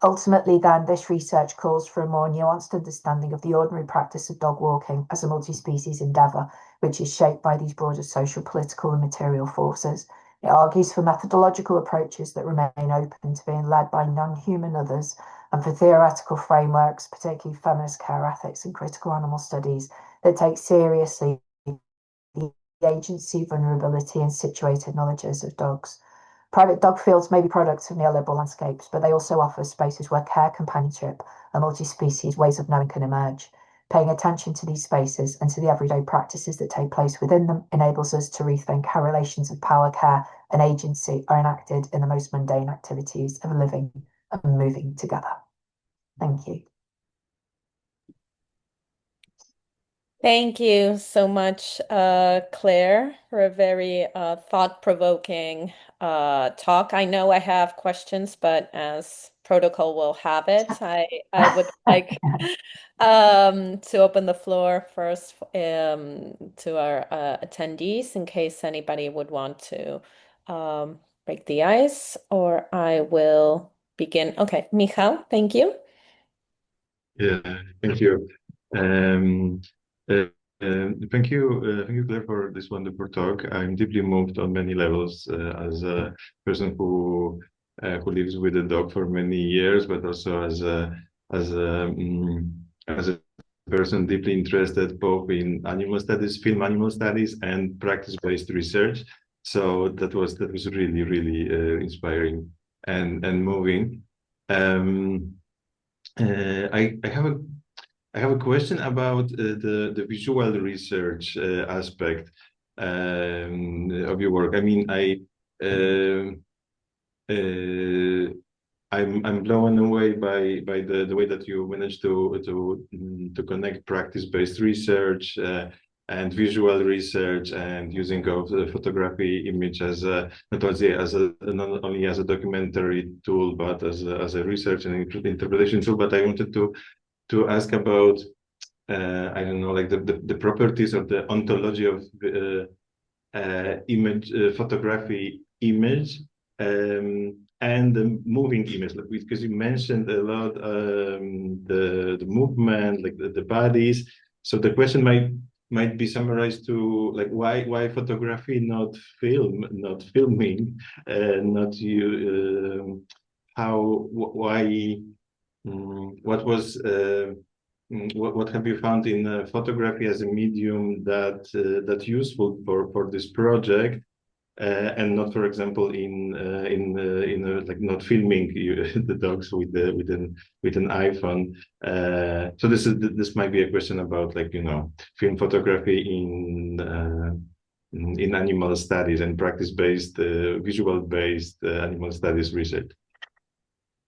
Ultimately, then, this research calls for a more nuanced understanding of the ordinary practice of dog walking as a multi-species endeavour, which is shaped by these broader social, political, and material forces. It argues for methodological approaches that remain open to being led by non-human others, and for theoretical frameworks, particularly feminist care ethics and critical animal studies, that take seriously the agency, vulnerability, and situated knowledges of dogs. Private dog fields may be products of neoliberal landscapes, but they also offer spaces where care, companionship, and multi-species ways of knowing can emerge. Paying attention to these spaces and to the everyday practices that take place within them enables us to rethink how relations of power, care, and agency are enacted in the most mundane activities of living and moving together. Thank you. Thank you so much, Claire, for a very thought-provoking talk. I know I have questions, but as protocol will have it, I would like to open the floor first to our attendees in case anybody would want to break the ice, or I will begin. Okay, Michał, thank you. Yeah, thank you. Thank you, Claire, for this wonderful talk. I'm deeply moved on many levels as a person who lives with a dog for many years, but also as a person deeply interested both in animal studies, film animal studies, and practice-based research. So that was really inspiring and moving. I have a question about the visual research aspect of your work. I mean, I'm blown away by the way that you managed to connect practice-based research and visual research and using of photography image as not only as a documentary tool but as a research and interpretation tool. But I wanted to ask about I don't know, like the properties of the ontology of image photography image. and the moving image, like, because you mentioned a lot the movement, like the bodies. So the question might be summarized to like why photography, not film, not filming, not you why what was what have you found in photography as a medium that useful for this project, and not, for example, in like not filming the dogs with an iPhone. So this might be a question about, like, film photography in animal studies and practice-based, visual-based animal studies research.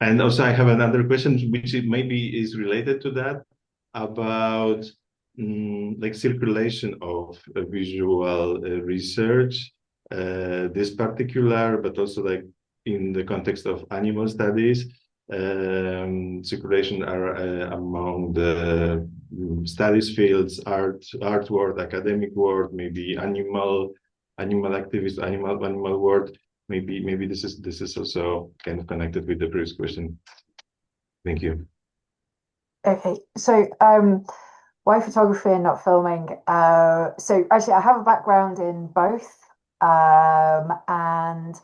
And also, I have another question, which maybe is related to that, about like circulation of visual research, this particular, but also like in the context of animal studies, circulation are among the studies fields, art world, academic world, maybe animal activists, animal world. Maybe this is also kind of connected with the previous question. Thank you. Okay, so why photography and not filming? So actually, I have a background in both, and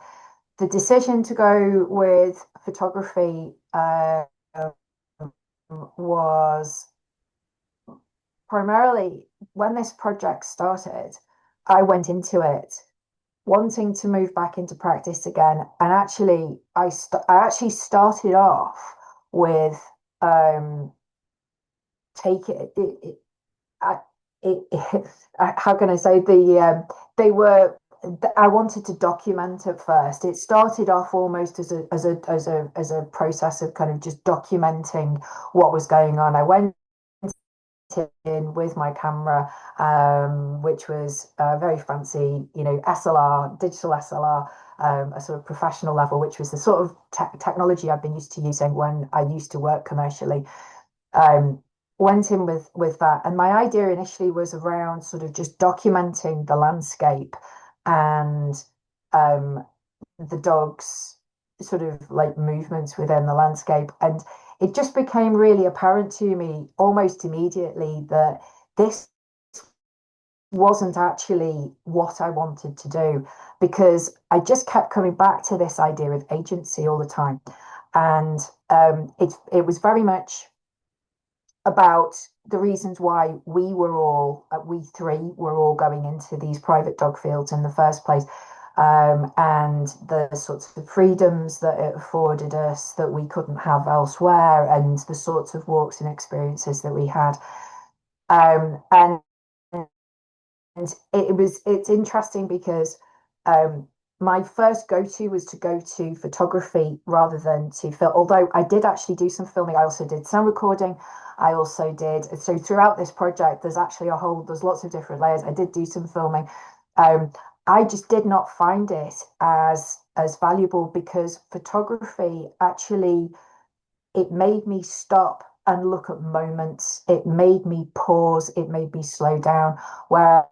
the decision to go with photography was primarily when this project started. I went into it wanting to move back into practice again, and actually, I actually started off with take it, how can I say, they were, I wanted to document it first. It started off almost as a process of kind of just documenting what was going on. I went in with my camera, which was very fancy, SLR, digital SLR, a sort of professional level, which was the sort of technology I've been used to using when I used to work commercially. Went in with that, and my idea initially was around sort of just documenting the landscape and the dogs' sort of like movements within the landscape. And it just became really apparent to me almost immediately that this wasn't actually what I wanted to do, because I just kept coming back to this idea of agency all the time. And it was very much about the reasons why we three were all going into these private dog fields in the first place, and the sorts of freedoms that it afforded us that we couldn't have elsewhere, and the sorts of walks and experiences that we had. And it's interesting because my first go-to was to go to photography rather than to film. Although I did actually do some filming, I also did sound recording. I also did, so throughout this project, there's lots of different layers. I did do some filming. I just did not find it as valuable, because photography actually, it made me stop and look at moments. It made me pause. It made me slow down. Whereas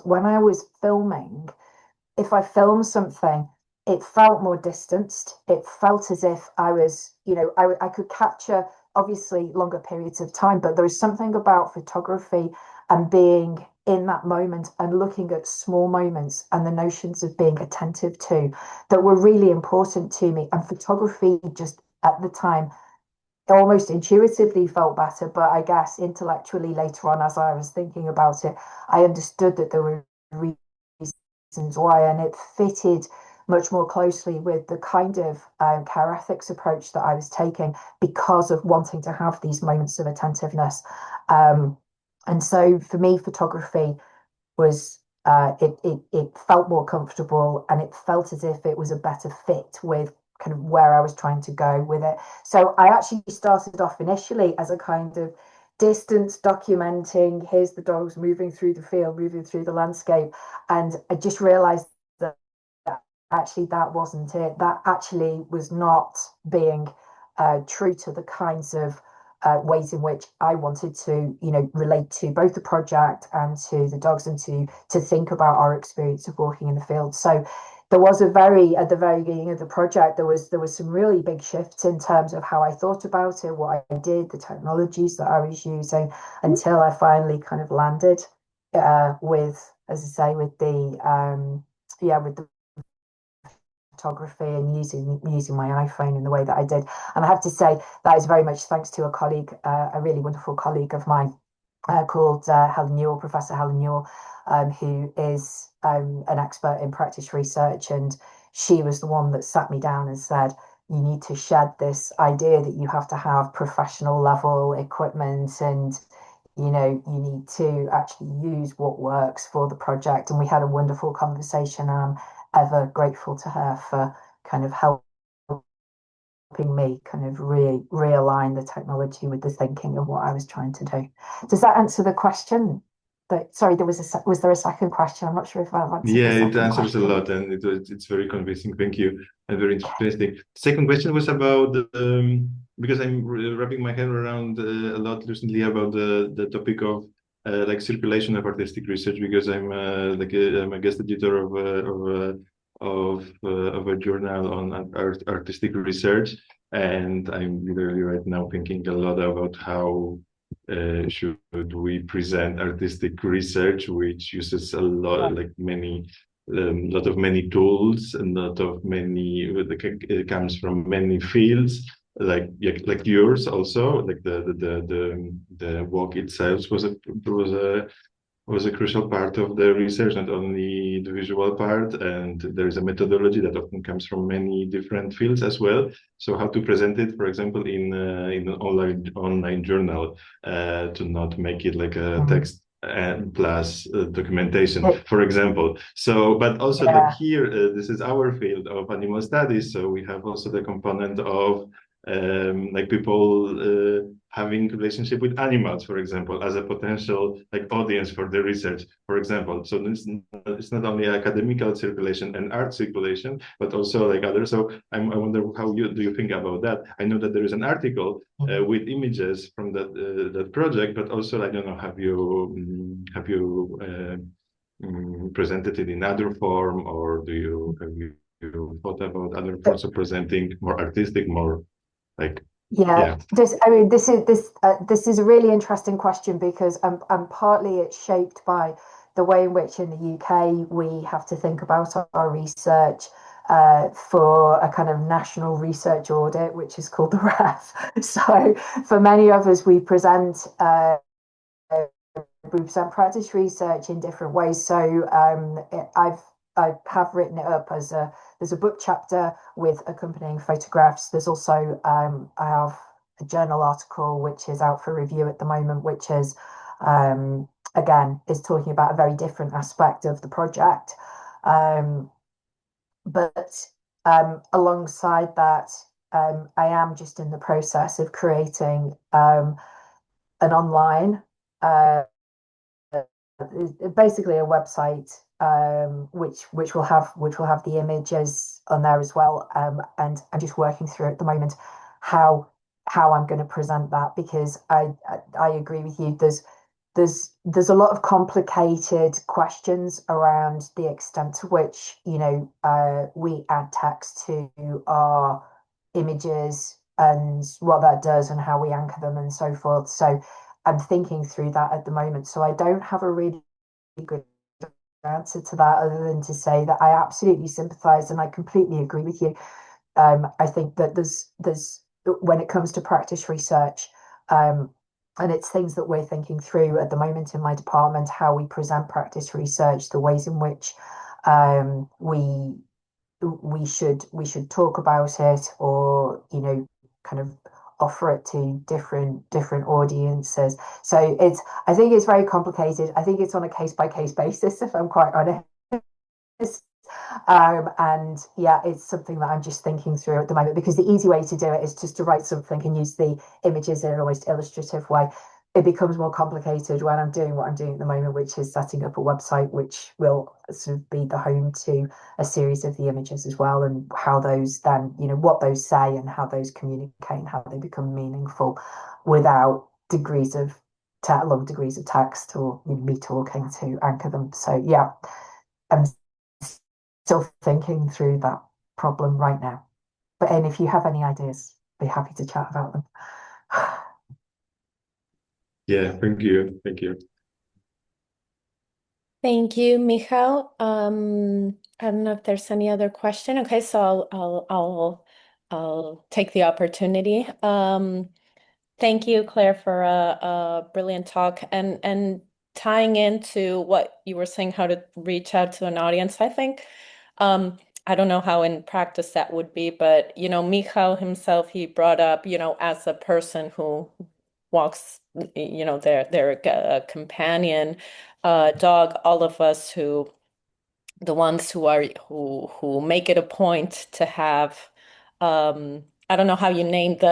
when I was filming, if I filmed something, it felt more distanced. It felt as if I was, I could capture obviously longer periods of time, but there was something about photography and being in that moment and looking at small moments and the notions of being attentive to that were really important to me. And photography just at the time almost intuitively felt better, but I guess intellectually later on, as I was thinking about it, I understood that there were reasons why, and it fitted much more closely with the kind of care ethics approach that I was taking, because of wanting to have these moments of attentiveness. And so for me, photography was, it felt more comfortable, and it felt as if it was a better fit with kind of where I was trying to go with it. So I actually started off initially as a kind of distance documenting, here's the dogs moving through the field, moving through the landscape. And I just realized that actually that wasn't it. That actually was not being true to the kinds of ways in which I wanted to, relate to both the project and to the dogs, and to think about our experience of walking in the field. So there was at the very beginning of the project, there was some really big shifts in terms of how I thought about it, what I did, the technologies that I was using, until I finally kind of landed with, as I say, with the with the photography and using my iPhone in the way that I did. And I have to say that is very much thanks to a colleague, a really wonderful colleague of mine called Helen Newell, Professor Helen Newell, who is an expert in practice research. And she was the one that sat me down and said, you need to shed this idea that you have to have professional level equipment, and you need to actually use what works for the project. And we had a wonderful conversation, and I'm ever grateful to her for kind of helping me kind of realign the technology with the thinking of what I was trying to do. Does that answer the question? Sorry, was there a second question? I'm not sure if I've answered the second it answers question. a lot, and it's very convincing. Thank you, and very interesting. Second question was about because I'm wrapping my head around a lot recently about the topic of like circulation of artistic research, because I'm I'm a guest editor of a journal on artistic research, and I'm literally right now thinking a lot about how should we present artistic research, which uses a lot, like many, lot of many tools, and lot of many, it comes from many fields, like yours also, like the work itself was a crucial part of the research, not only the visual part, and there is a methodology that often comes from many different fields as well. So how to present it, for example, in an online journal, to not make it like a text and plus documentation, for example. So, but also like here, this is our field of animal studies, so we have also the component of like people having relationship with animals, for example, as a potential like audience for the research, for example. So it's not only academical circulation and art circulation, but also like others. So I wonder how do you think about that? I know that there is an article with images from that project, but also I don't know, have you presented it in other form, or have you thought about other forms of presenting, more artistic, more like this is a really interesting question, because and partly it's shaped by the way in which in the UK we have to think about our research for a kind of national research audit, which is called the REF. So for many of us, we present practice research in different ways. So I have written it up as there's a book chapter with accompanying photographs. There's also I have a journal article which is out for review at the moment, which is again is talking about a very different aspect of the project. But alongside that, I am just in the process of creating an online basically a website which will have the images on there as well, and I'm just working through at the moment how I'm going to present that, because I agree with you. There's a lot of complicated questions around the extent to which we add text to our images and what that does and how we anchor them and so forth. So I'm thinking through that at the moment. So I don't have a really good answer to that, other than to say that I absolutely sympathize and I completely agree with you. I think that there's when it comes to practice research, and it's things that we're thinking through at the moment in my department, how we present practice research, the ways in which we should talk about it, or kind of offer it to different audiences. So I think it's very complicated. I think it's on a case-by-case basis, if I'm quite honest. And yeah, it's something that I'm just thinking through at the moment, because the easy way to do it is just to write something and use the images in an almost illustrative way. It becomes more complicated when I'm doing what I'm doing at the moment, which is setting up a website which will sort of be the home to a series of the images as well, and how those then, what those say and how those communicate and how they become meaningful without long degrees of text or me talking to anchor them. So yeah, I'm still thinking through that problem right now. And if you have any ideas, be happy to chat about them. Yeah, thank you. Thank you. Thank you, Michał. I don't know if there's any other question. Okay, so I'll take the opportunity. Thank you, Claire, for a brilliant talk and tying into what you were saying, how to reach out to an audience. I think I don't know how in practice that would be, but Michał himself, he brought up, as a person who walks, their companion dog, all of us the ones who make it a point to have I don't know how you named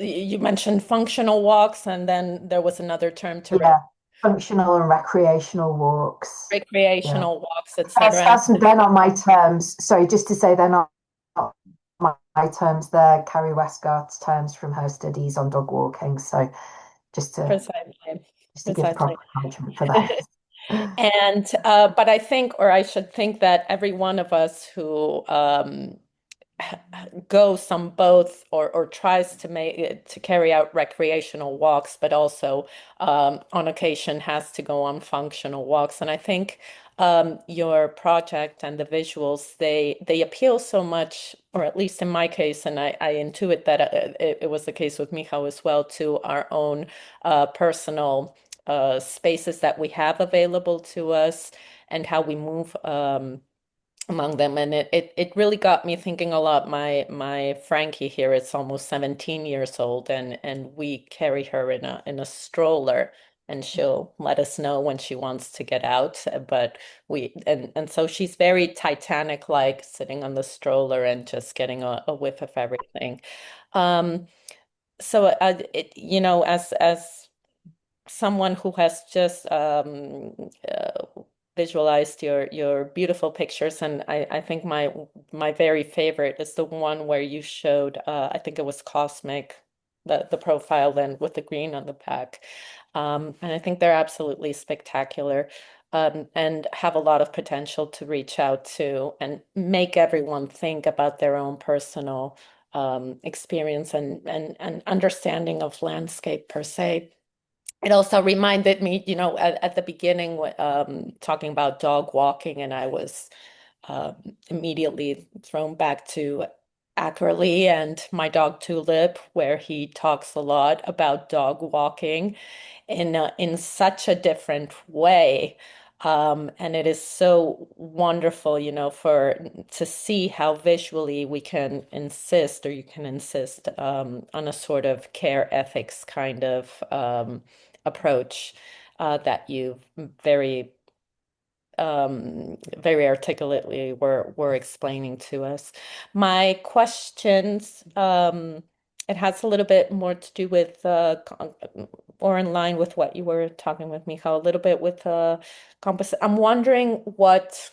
you mentioned functional walks, and then there was another term to Yeah, functional and recreational walks. Yeah. recreational walks, etc. They're not my terms. Sorry, just to say they're not my terms. They're Carrie Westgart's terms from her studies on dog walking. So just to Precisely. give proper acknowledgement for that. And but I think, or I should think that every one of us who goes on both or tries to carry out recreational walks, but also on occasion has to go on functional walks. And I think your project and the visuals, they appeal so much, or at least in my case, and I intuit that it was the case with Michał as well, to our own personal spaces that we have available to us and how we move among them. And it really got me thinking a lot. My Frankie here is almost 17 years old, and we carry her in a stroller, and she'll let us know when she wants to get out. But and so she's very Titanic like, sitting on the stroller and just getting a whiff of everything. So as someone who has just visualized your beautiful pictures, and I think my very favorite is the one where you showed I think it was Cosmic, the profile then with the green on the back, and I think they're absolutely spectacular, and have a lot of potential to reach out to and make everyone think about their own personal experience and understanding of landscape per se. It also reminded me, at the beginning, talking about dog walking, and I was immediately thrown back to Ackerley and my dog Tulip, where he talks a lot about dog walking in such a different way. And it is so wonderful, to see how visually we can insist, or you can insist, on a sort of care ethics kind of approach that you very very articulately were explaining to us. My questions, it has a little bit more to do with or in line with what you were talking with Michał, a little bit with composite. I'm wondering what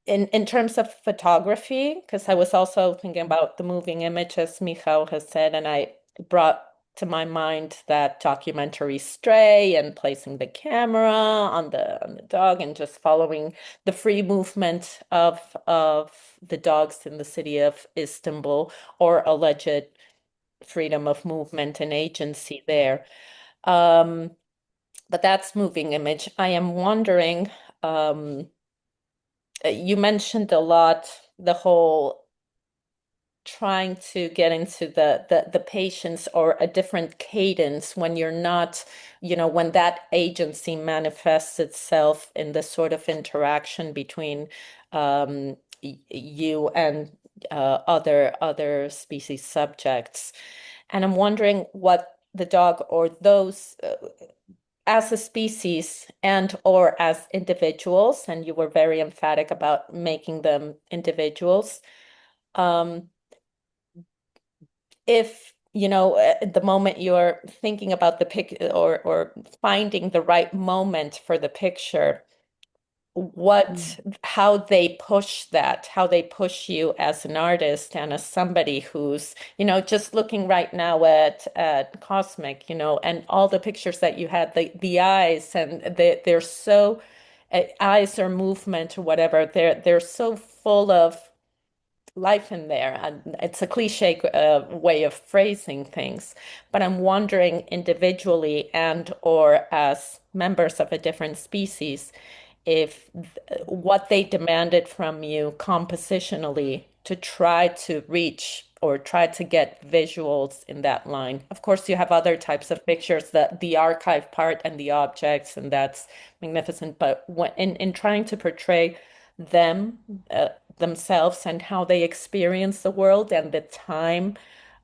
in terms of photography, because I was also thinking about the moving image, as Michał has said, and I brought to my mind that documentary Stray, and placing the camera on the dog and just following the free movement of the dogs in the city of Istanbul, or alleged freedom of movement and agency there. But that's moving image. I am wondering, you mentioned a lot the whole trying to get into the patience, or a different cadence when you're not, when that agency manifests itself in the sort of interaction between you and other species subjects. And I'm wondering what the dog, or those as a species and or as individuals, and you were very emphatic about making them individuals. If at the moment you're thinking about the pic, or finding the right moment for the picture, how they push you as an artist and as somebody who's, just looking right now at Cosmic, and all the pictures that you had, the eyes, and they're so eyes or movement or whatever, they're so full of life in there. And it's a cliche way of phrasing things, but I'm wondering individually and or as members of a different species, if what they demanded from you compositionally to try to reach or try to get visuals in that line. Of course, you have other types of pictures, that the archive part and the objects, and that's magnificent. But when, in trying to portray them themselves and how they experience the world and the time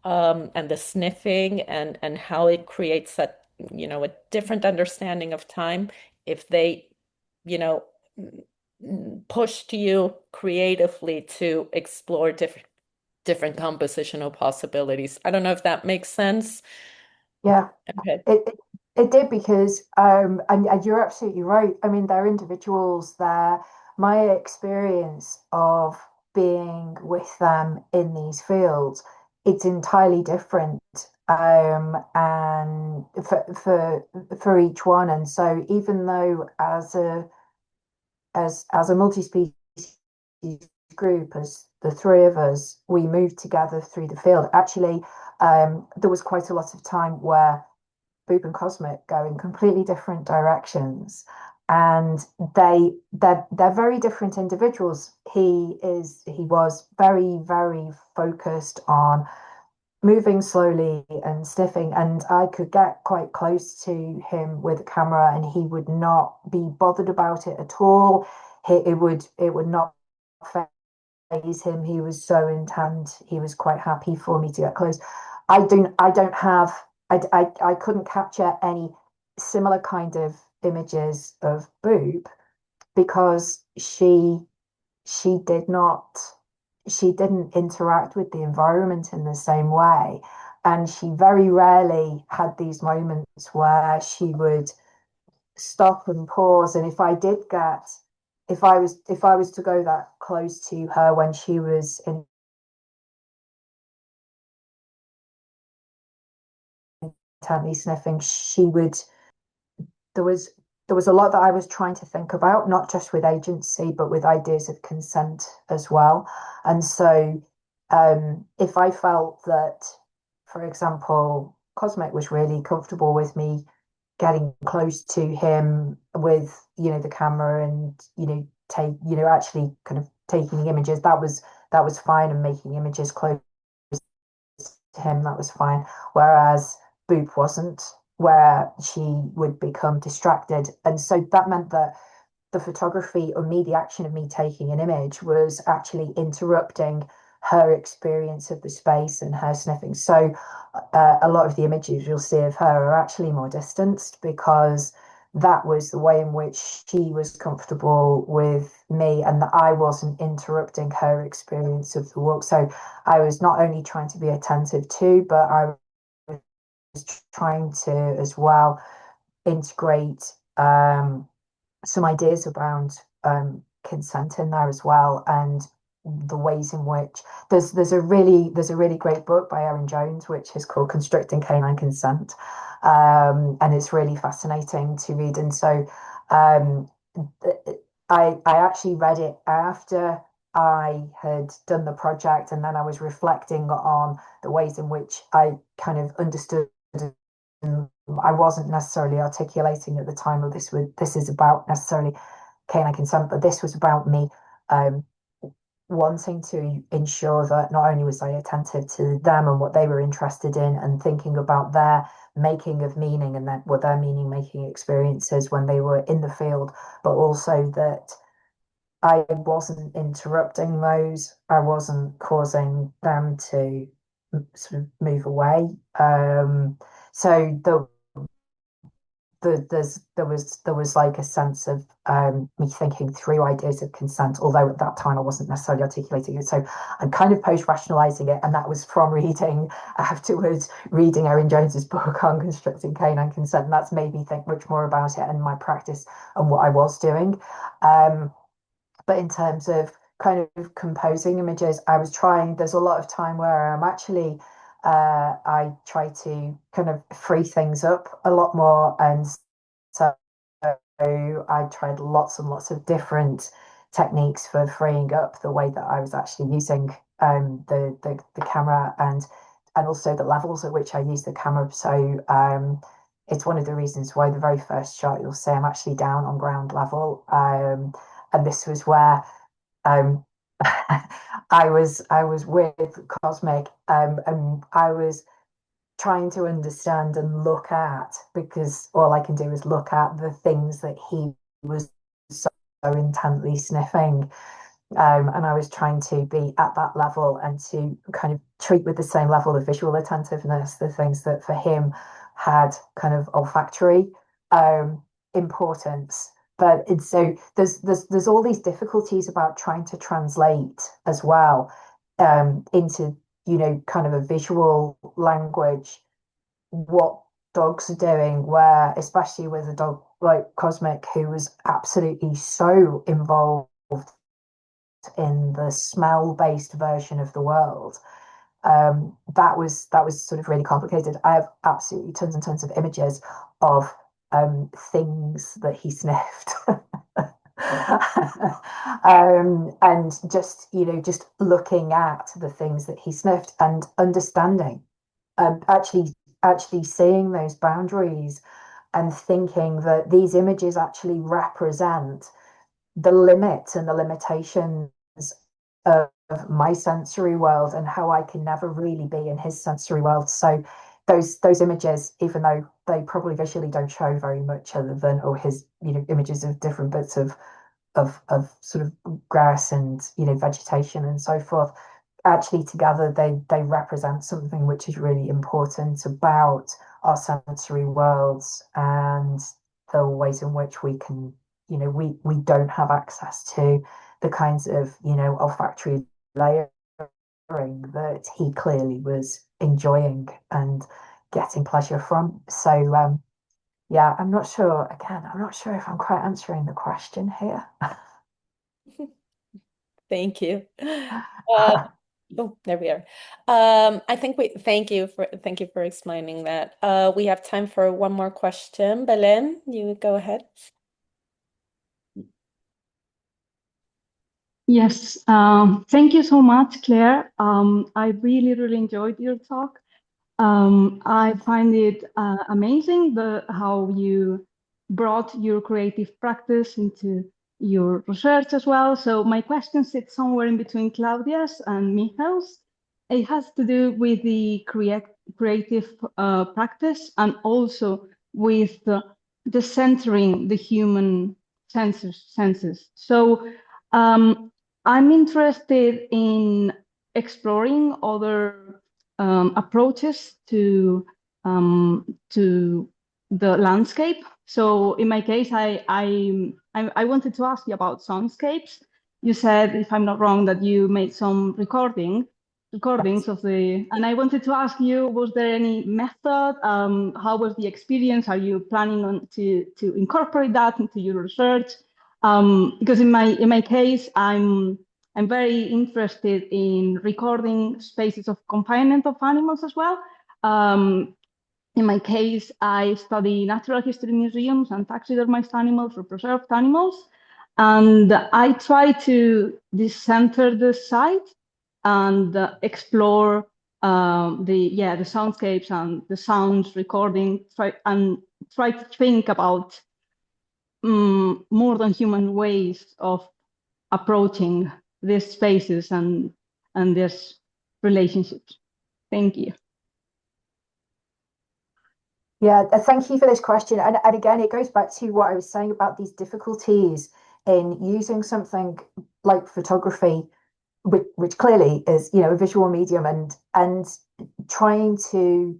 and the sniffing and how it creates a a different understanding of time, if they you know pushed you creatively to explore different compositional possibilities. I don't know if that makes sense. Yeah, Okay. it did because and you're absolutely right. I mean, they're individuals. They're my experience of being with them in these fields. It's entirely different, and for each one. And so, even though as a multi-species group, as the three of us, we moved together through the field. Actually, there was quite a lot of time where Boop and Cosmic go in completely different directions, and they're very different individuals. He was very focused on moving slowly and sniffing, and I could get quite close to him with a camera, and he would not be bothered about it at all. It would not phase him. He was so intent. He was quite happy for me to get close. I don't have I couldn't capture any similar kind of images of Boob because she did not she didn't interact with the environment in the same way, and she very rarely had these moments where she would stop and pause. And if I was to go that close to her when she was intently sniffing, she would there was there was a lot that I was trying to think about, not just with agency, but with ideas of consent as well. And so, if I felt that, for example, Cosmic was really comfortable with me getting close to him with, the camera and, actually kind of taking images, that was fine, and making images close to him, that was fine. Whereas Boop wasn't, where she would become distracted. And so that meant that the photography or me, the action of me taking an image, was actually interrupting her experience of the space and her sniffing. So a lot of the images you'll see of her are actually more distanced because that was the way in which she was comfortable with me, and that I wasn't interrupting her experience of the walk. So I was not only trying to be attentive to, but I was trying to as well integrate some ideas around consent in there as well, and the ways in which there's a really great book by Erin Jones which is called Constricting Canine Consent, and it's really fascinating to read. And so um, I actually read it after I had done the project, and then I was reflecting on the ways in which I kind of understood. I wasn't necessarily articulating at the time of this is about necessarily canine consent, but this was about me um, wanting to ensure that not only was I attentive to them and what they were interested in, and thinking about their making of meaning and what their meaning making experiences when they were in the field, but also that I wasn't interrupting those. I wasn't causing them to sort of move away. So there was like a sense of me thinking through ideas of consent, although at that time I wasn't necessarily articulating it. So I'm kind of post-rationalizing it, and that was from reading afterwards, reading Erin Jones's book on constructing canine consent, and that's made me think much more about it and my practice and what I was doing. But in terms of kind of composing images, I was trying, there's a lot of time where I'm actually, I try to kind of free things up a lot more. And so I tried lots and lots of different techniques for freeing up the way that I was actually using the camera, and also the levels at which I use the camera. So it's one of the reasons why the very first shot you'll see I'm actually down on ground level. And this was where I was with Cosmic, and I was trying to understand and look at, because all I can do is look at the things that he was so intently sniffing. And I was trying to be at that level and to kind of treat with the same level of visual attentiveness the things that for him had kind of olfactory importance. But it's so there's all these difficulties about trying to translate as well into kind of a visual language what dogs are doing, where especially with a dog like Cosmic, who was absolutely so involved in the smell-based version of the world. That was sort of really complicated. I have absolutely tons and tons of images of things that he sniffed. And just looking at the things that he sniffed and understanding, actually seeing those boundaries and thinking that these images actually represent the limits and the limitations of my sensory world and how I can never really be in his sensory world. So those images, even though they probably visually don't show very much other than his images of different bits of sort of grass and vegetation and so forth, actually together they represent something which is really important about our sensory worlds and the ways in which we can we don't have access to the kinds of olfactory layering that he clearly was enjoying and getting pleasure from. So yeah, I'm not sure if I'm quite answering the question here. Thank you. Oh, there we are. I think thank you for explaining that. We have time for one more question. Belen, you go ahead. Yes, thank you so much, Claire. I really, really enjoyed your talk. I find it amazing how you brought your creative practice into your research as well. So my question sits somewhere in between Claudia's and Michael's. It has to do with the creative practice and also with the centering the human senses. So I'm interested in exploring other approaches to the landscape. So in my case, I wanted to ask you about soundscapes. You said, if I'm not wrong, that you made some recordings of and I wanted to ask you, was there any method? How was the experience? Are you planning on to incorporate that into your research? Because in my case, I'm very interested in recording spaces of confinement of animals as well. In my case, I study natural history museums and taxidermized animals or preserved animals. And I try to decenter the site and explore the soundscapes and the sounds recording, try to think about more than human ways of approaching these spaces and these relationships. Thank you. Yeah, thank you for this question. And again, it goes back to what I was saying about these difficulties in using something like photography, which clearly is, a visual medium, and trying to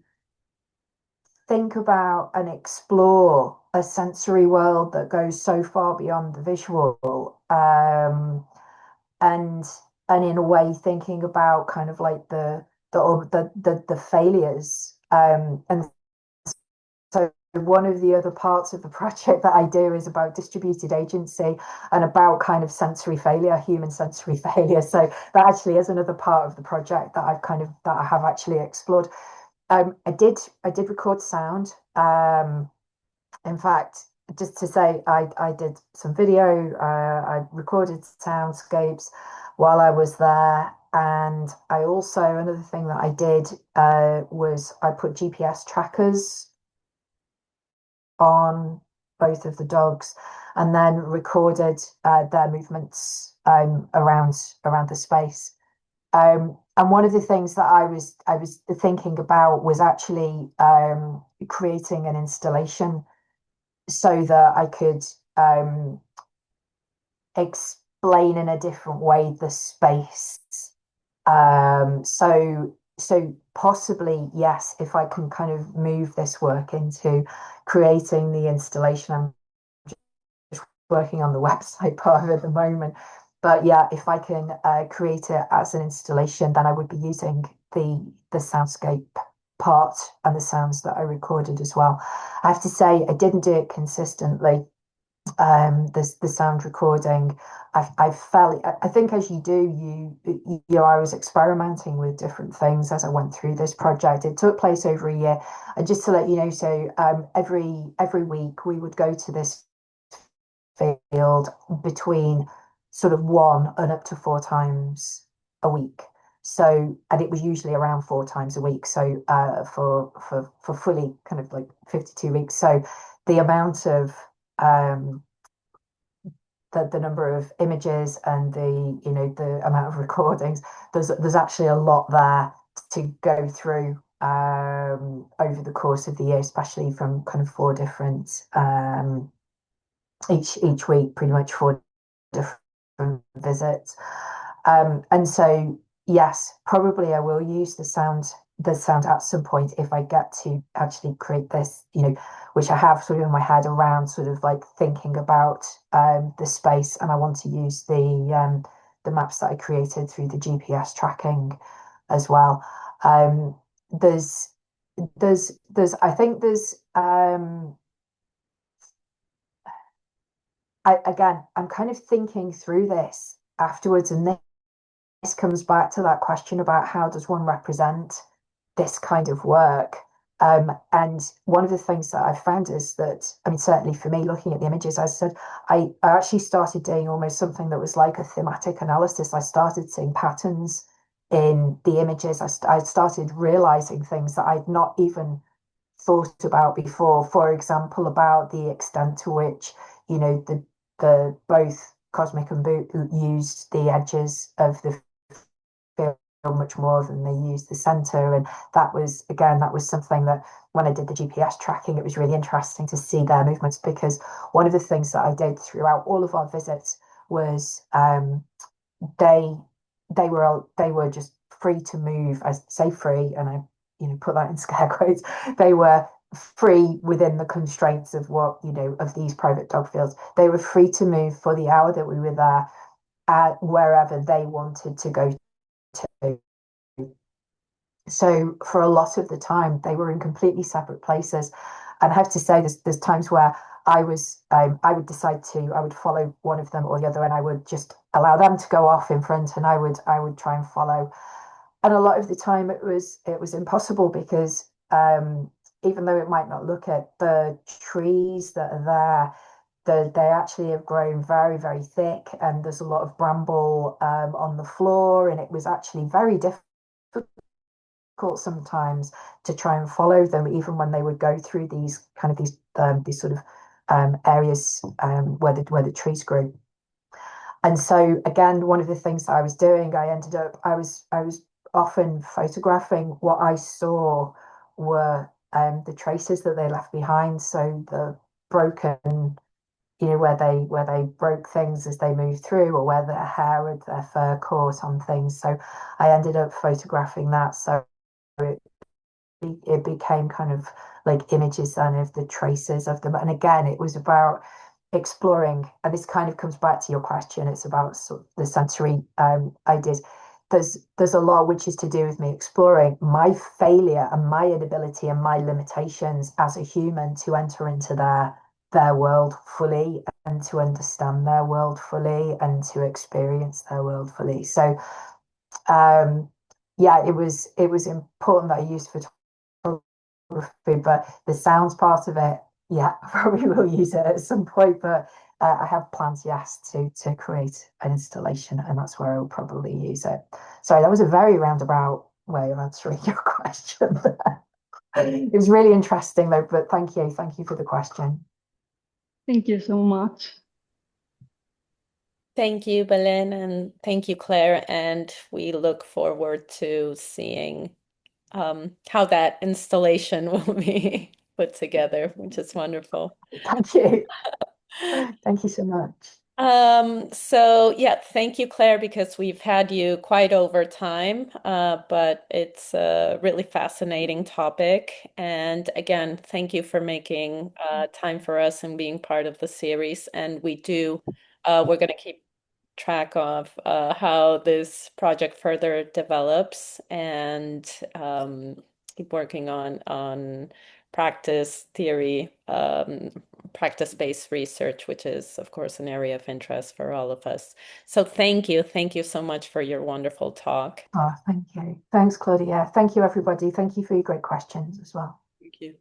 think about and explore a sensory world that goes so far beyond the visual, and in a way thinking about kind of like the failures, and so one of the other parts of the project that I do is about distributed agency and about kind of sensory failure, human sensory failure. So that actually is another part of the project that I have actually explored. I did record sound. In fact, just to say, I did some video, I recorded soundscapes while I was there. And I also, another thing that I did was I put GPS trackers on both of the dogs and then recorded their movements around the space. And one of the things that I was thinking about was actually creating an installation so that I could explain in a different way the space. So possibly, yes, if I can kind of move this work into creating the installation. I'm just working on the website part of it at the moment. But yeah, if I can create it as an installation, then I would be using the soundscape part and the sounds that I recorded as well. I have to say, I didn't do it consistently. The sound recording, I felt, I think as you do, I was experimenting with different things as I went through this project. It took place over a year, and just to let you know, so every week we would go to this field between sort of 1 and up to 4 times a week. So, and it was usually around 4 times a week. So, for fully kind of like 52 weeks. So, the amount of the number of images and the amount of recordings, there's actually a lot there to go through over the course of the year, especially from kind of 4 different each week, pretty much 4 different visits. And so yes, probably I will use the sound at some point if I get to actually create this, which I have sort of in my head around sort of like thinking about the space, and I want to use the maps that I created through the GPS tracking as well. There's I think there's I'm kind of thinking through this afterwards, and this comes back to that question about how does one represent this kind of work. And one of the things that I've found is that, I mean, certainly for me, looking at the images, as I said, I actually started doing almost something that was like a thematic analysis. I started seeing patterns in the images. I started realizing things that I'd not even thought about before. For example, about the extent to which, the both Cosmic and Boot used the edges of the film much more than they used the center. And that was something that when I did the GPS tracking, it was really interesting to see their movements, because one of the things that I did throughout all of our visits was they were just free to move. I say free, and I put that in scare quotes. They were free within the constraints of what of these private dog fields. They were free to move for the hour that we were there, wherever they wanted to go to. So for a lot of the time, they were in completely separate places. And I have to say, there's times where I would decide I would follow one of them or the other, and I would just allow them to go off in front, and I would try and follow. And a lot of the time, it was impossible, because even though it might not look at the trees that are there, they actually have grown very, very thick, and there's a lot of bramble on the floor, and it was actually very difficult sometimes to try and follow them, even when they would go through these sort of areas where the trees grew. And so again, one of the things that I was doing, I was often photographing. What I saw were the traces that they left behind, so the broken, where they broke things as they moved through, or where their hair and their fur caught on things. So I ended up photographing that. So it became kind of like images then of the traces of them. And again, it was about exploring, and this kind of comes back to your question. It's about sort of the sensory ideas. There's a lot which is to do with me exploring my failure and my inability and my limitations as a human to enter into their world fully, and to understand their world fully, and to experience their world fully. So yeah, it was important that I used photography, but the sounds part of it Yeah, probably will use it at some point, but I have plans, yes, to create an installation, and that's where I'll probably use it. Sorry, that was a very roundabout way of answering your question. It was really interesting though, but thank you for the question. Thank you so much. Thank you, Belen, and thank you, Claire. And we look forward to seeing how that installation will be put together, which is wonderful. Thank you. Thank you so much. So yeah, thank you, Claire, because we've had you quite over time, but it's a really fascinating topic. And again, thank you for making time for us and being part of the series. And we're going to keep track of how this project further develops and keep working on practice theory, practice-based research, which is, of course, an area of interest for all of us. So thank you. Thank you so much for your wonderful talk. Oh, thank you. Thanks, Claudia. Thank you, everybody. Thank you for your great questions as well. Thank you.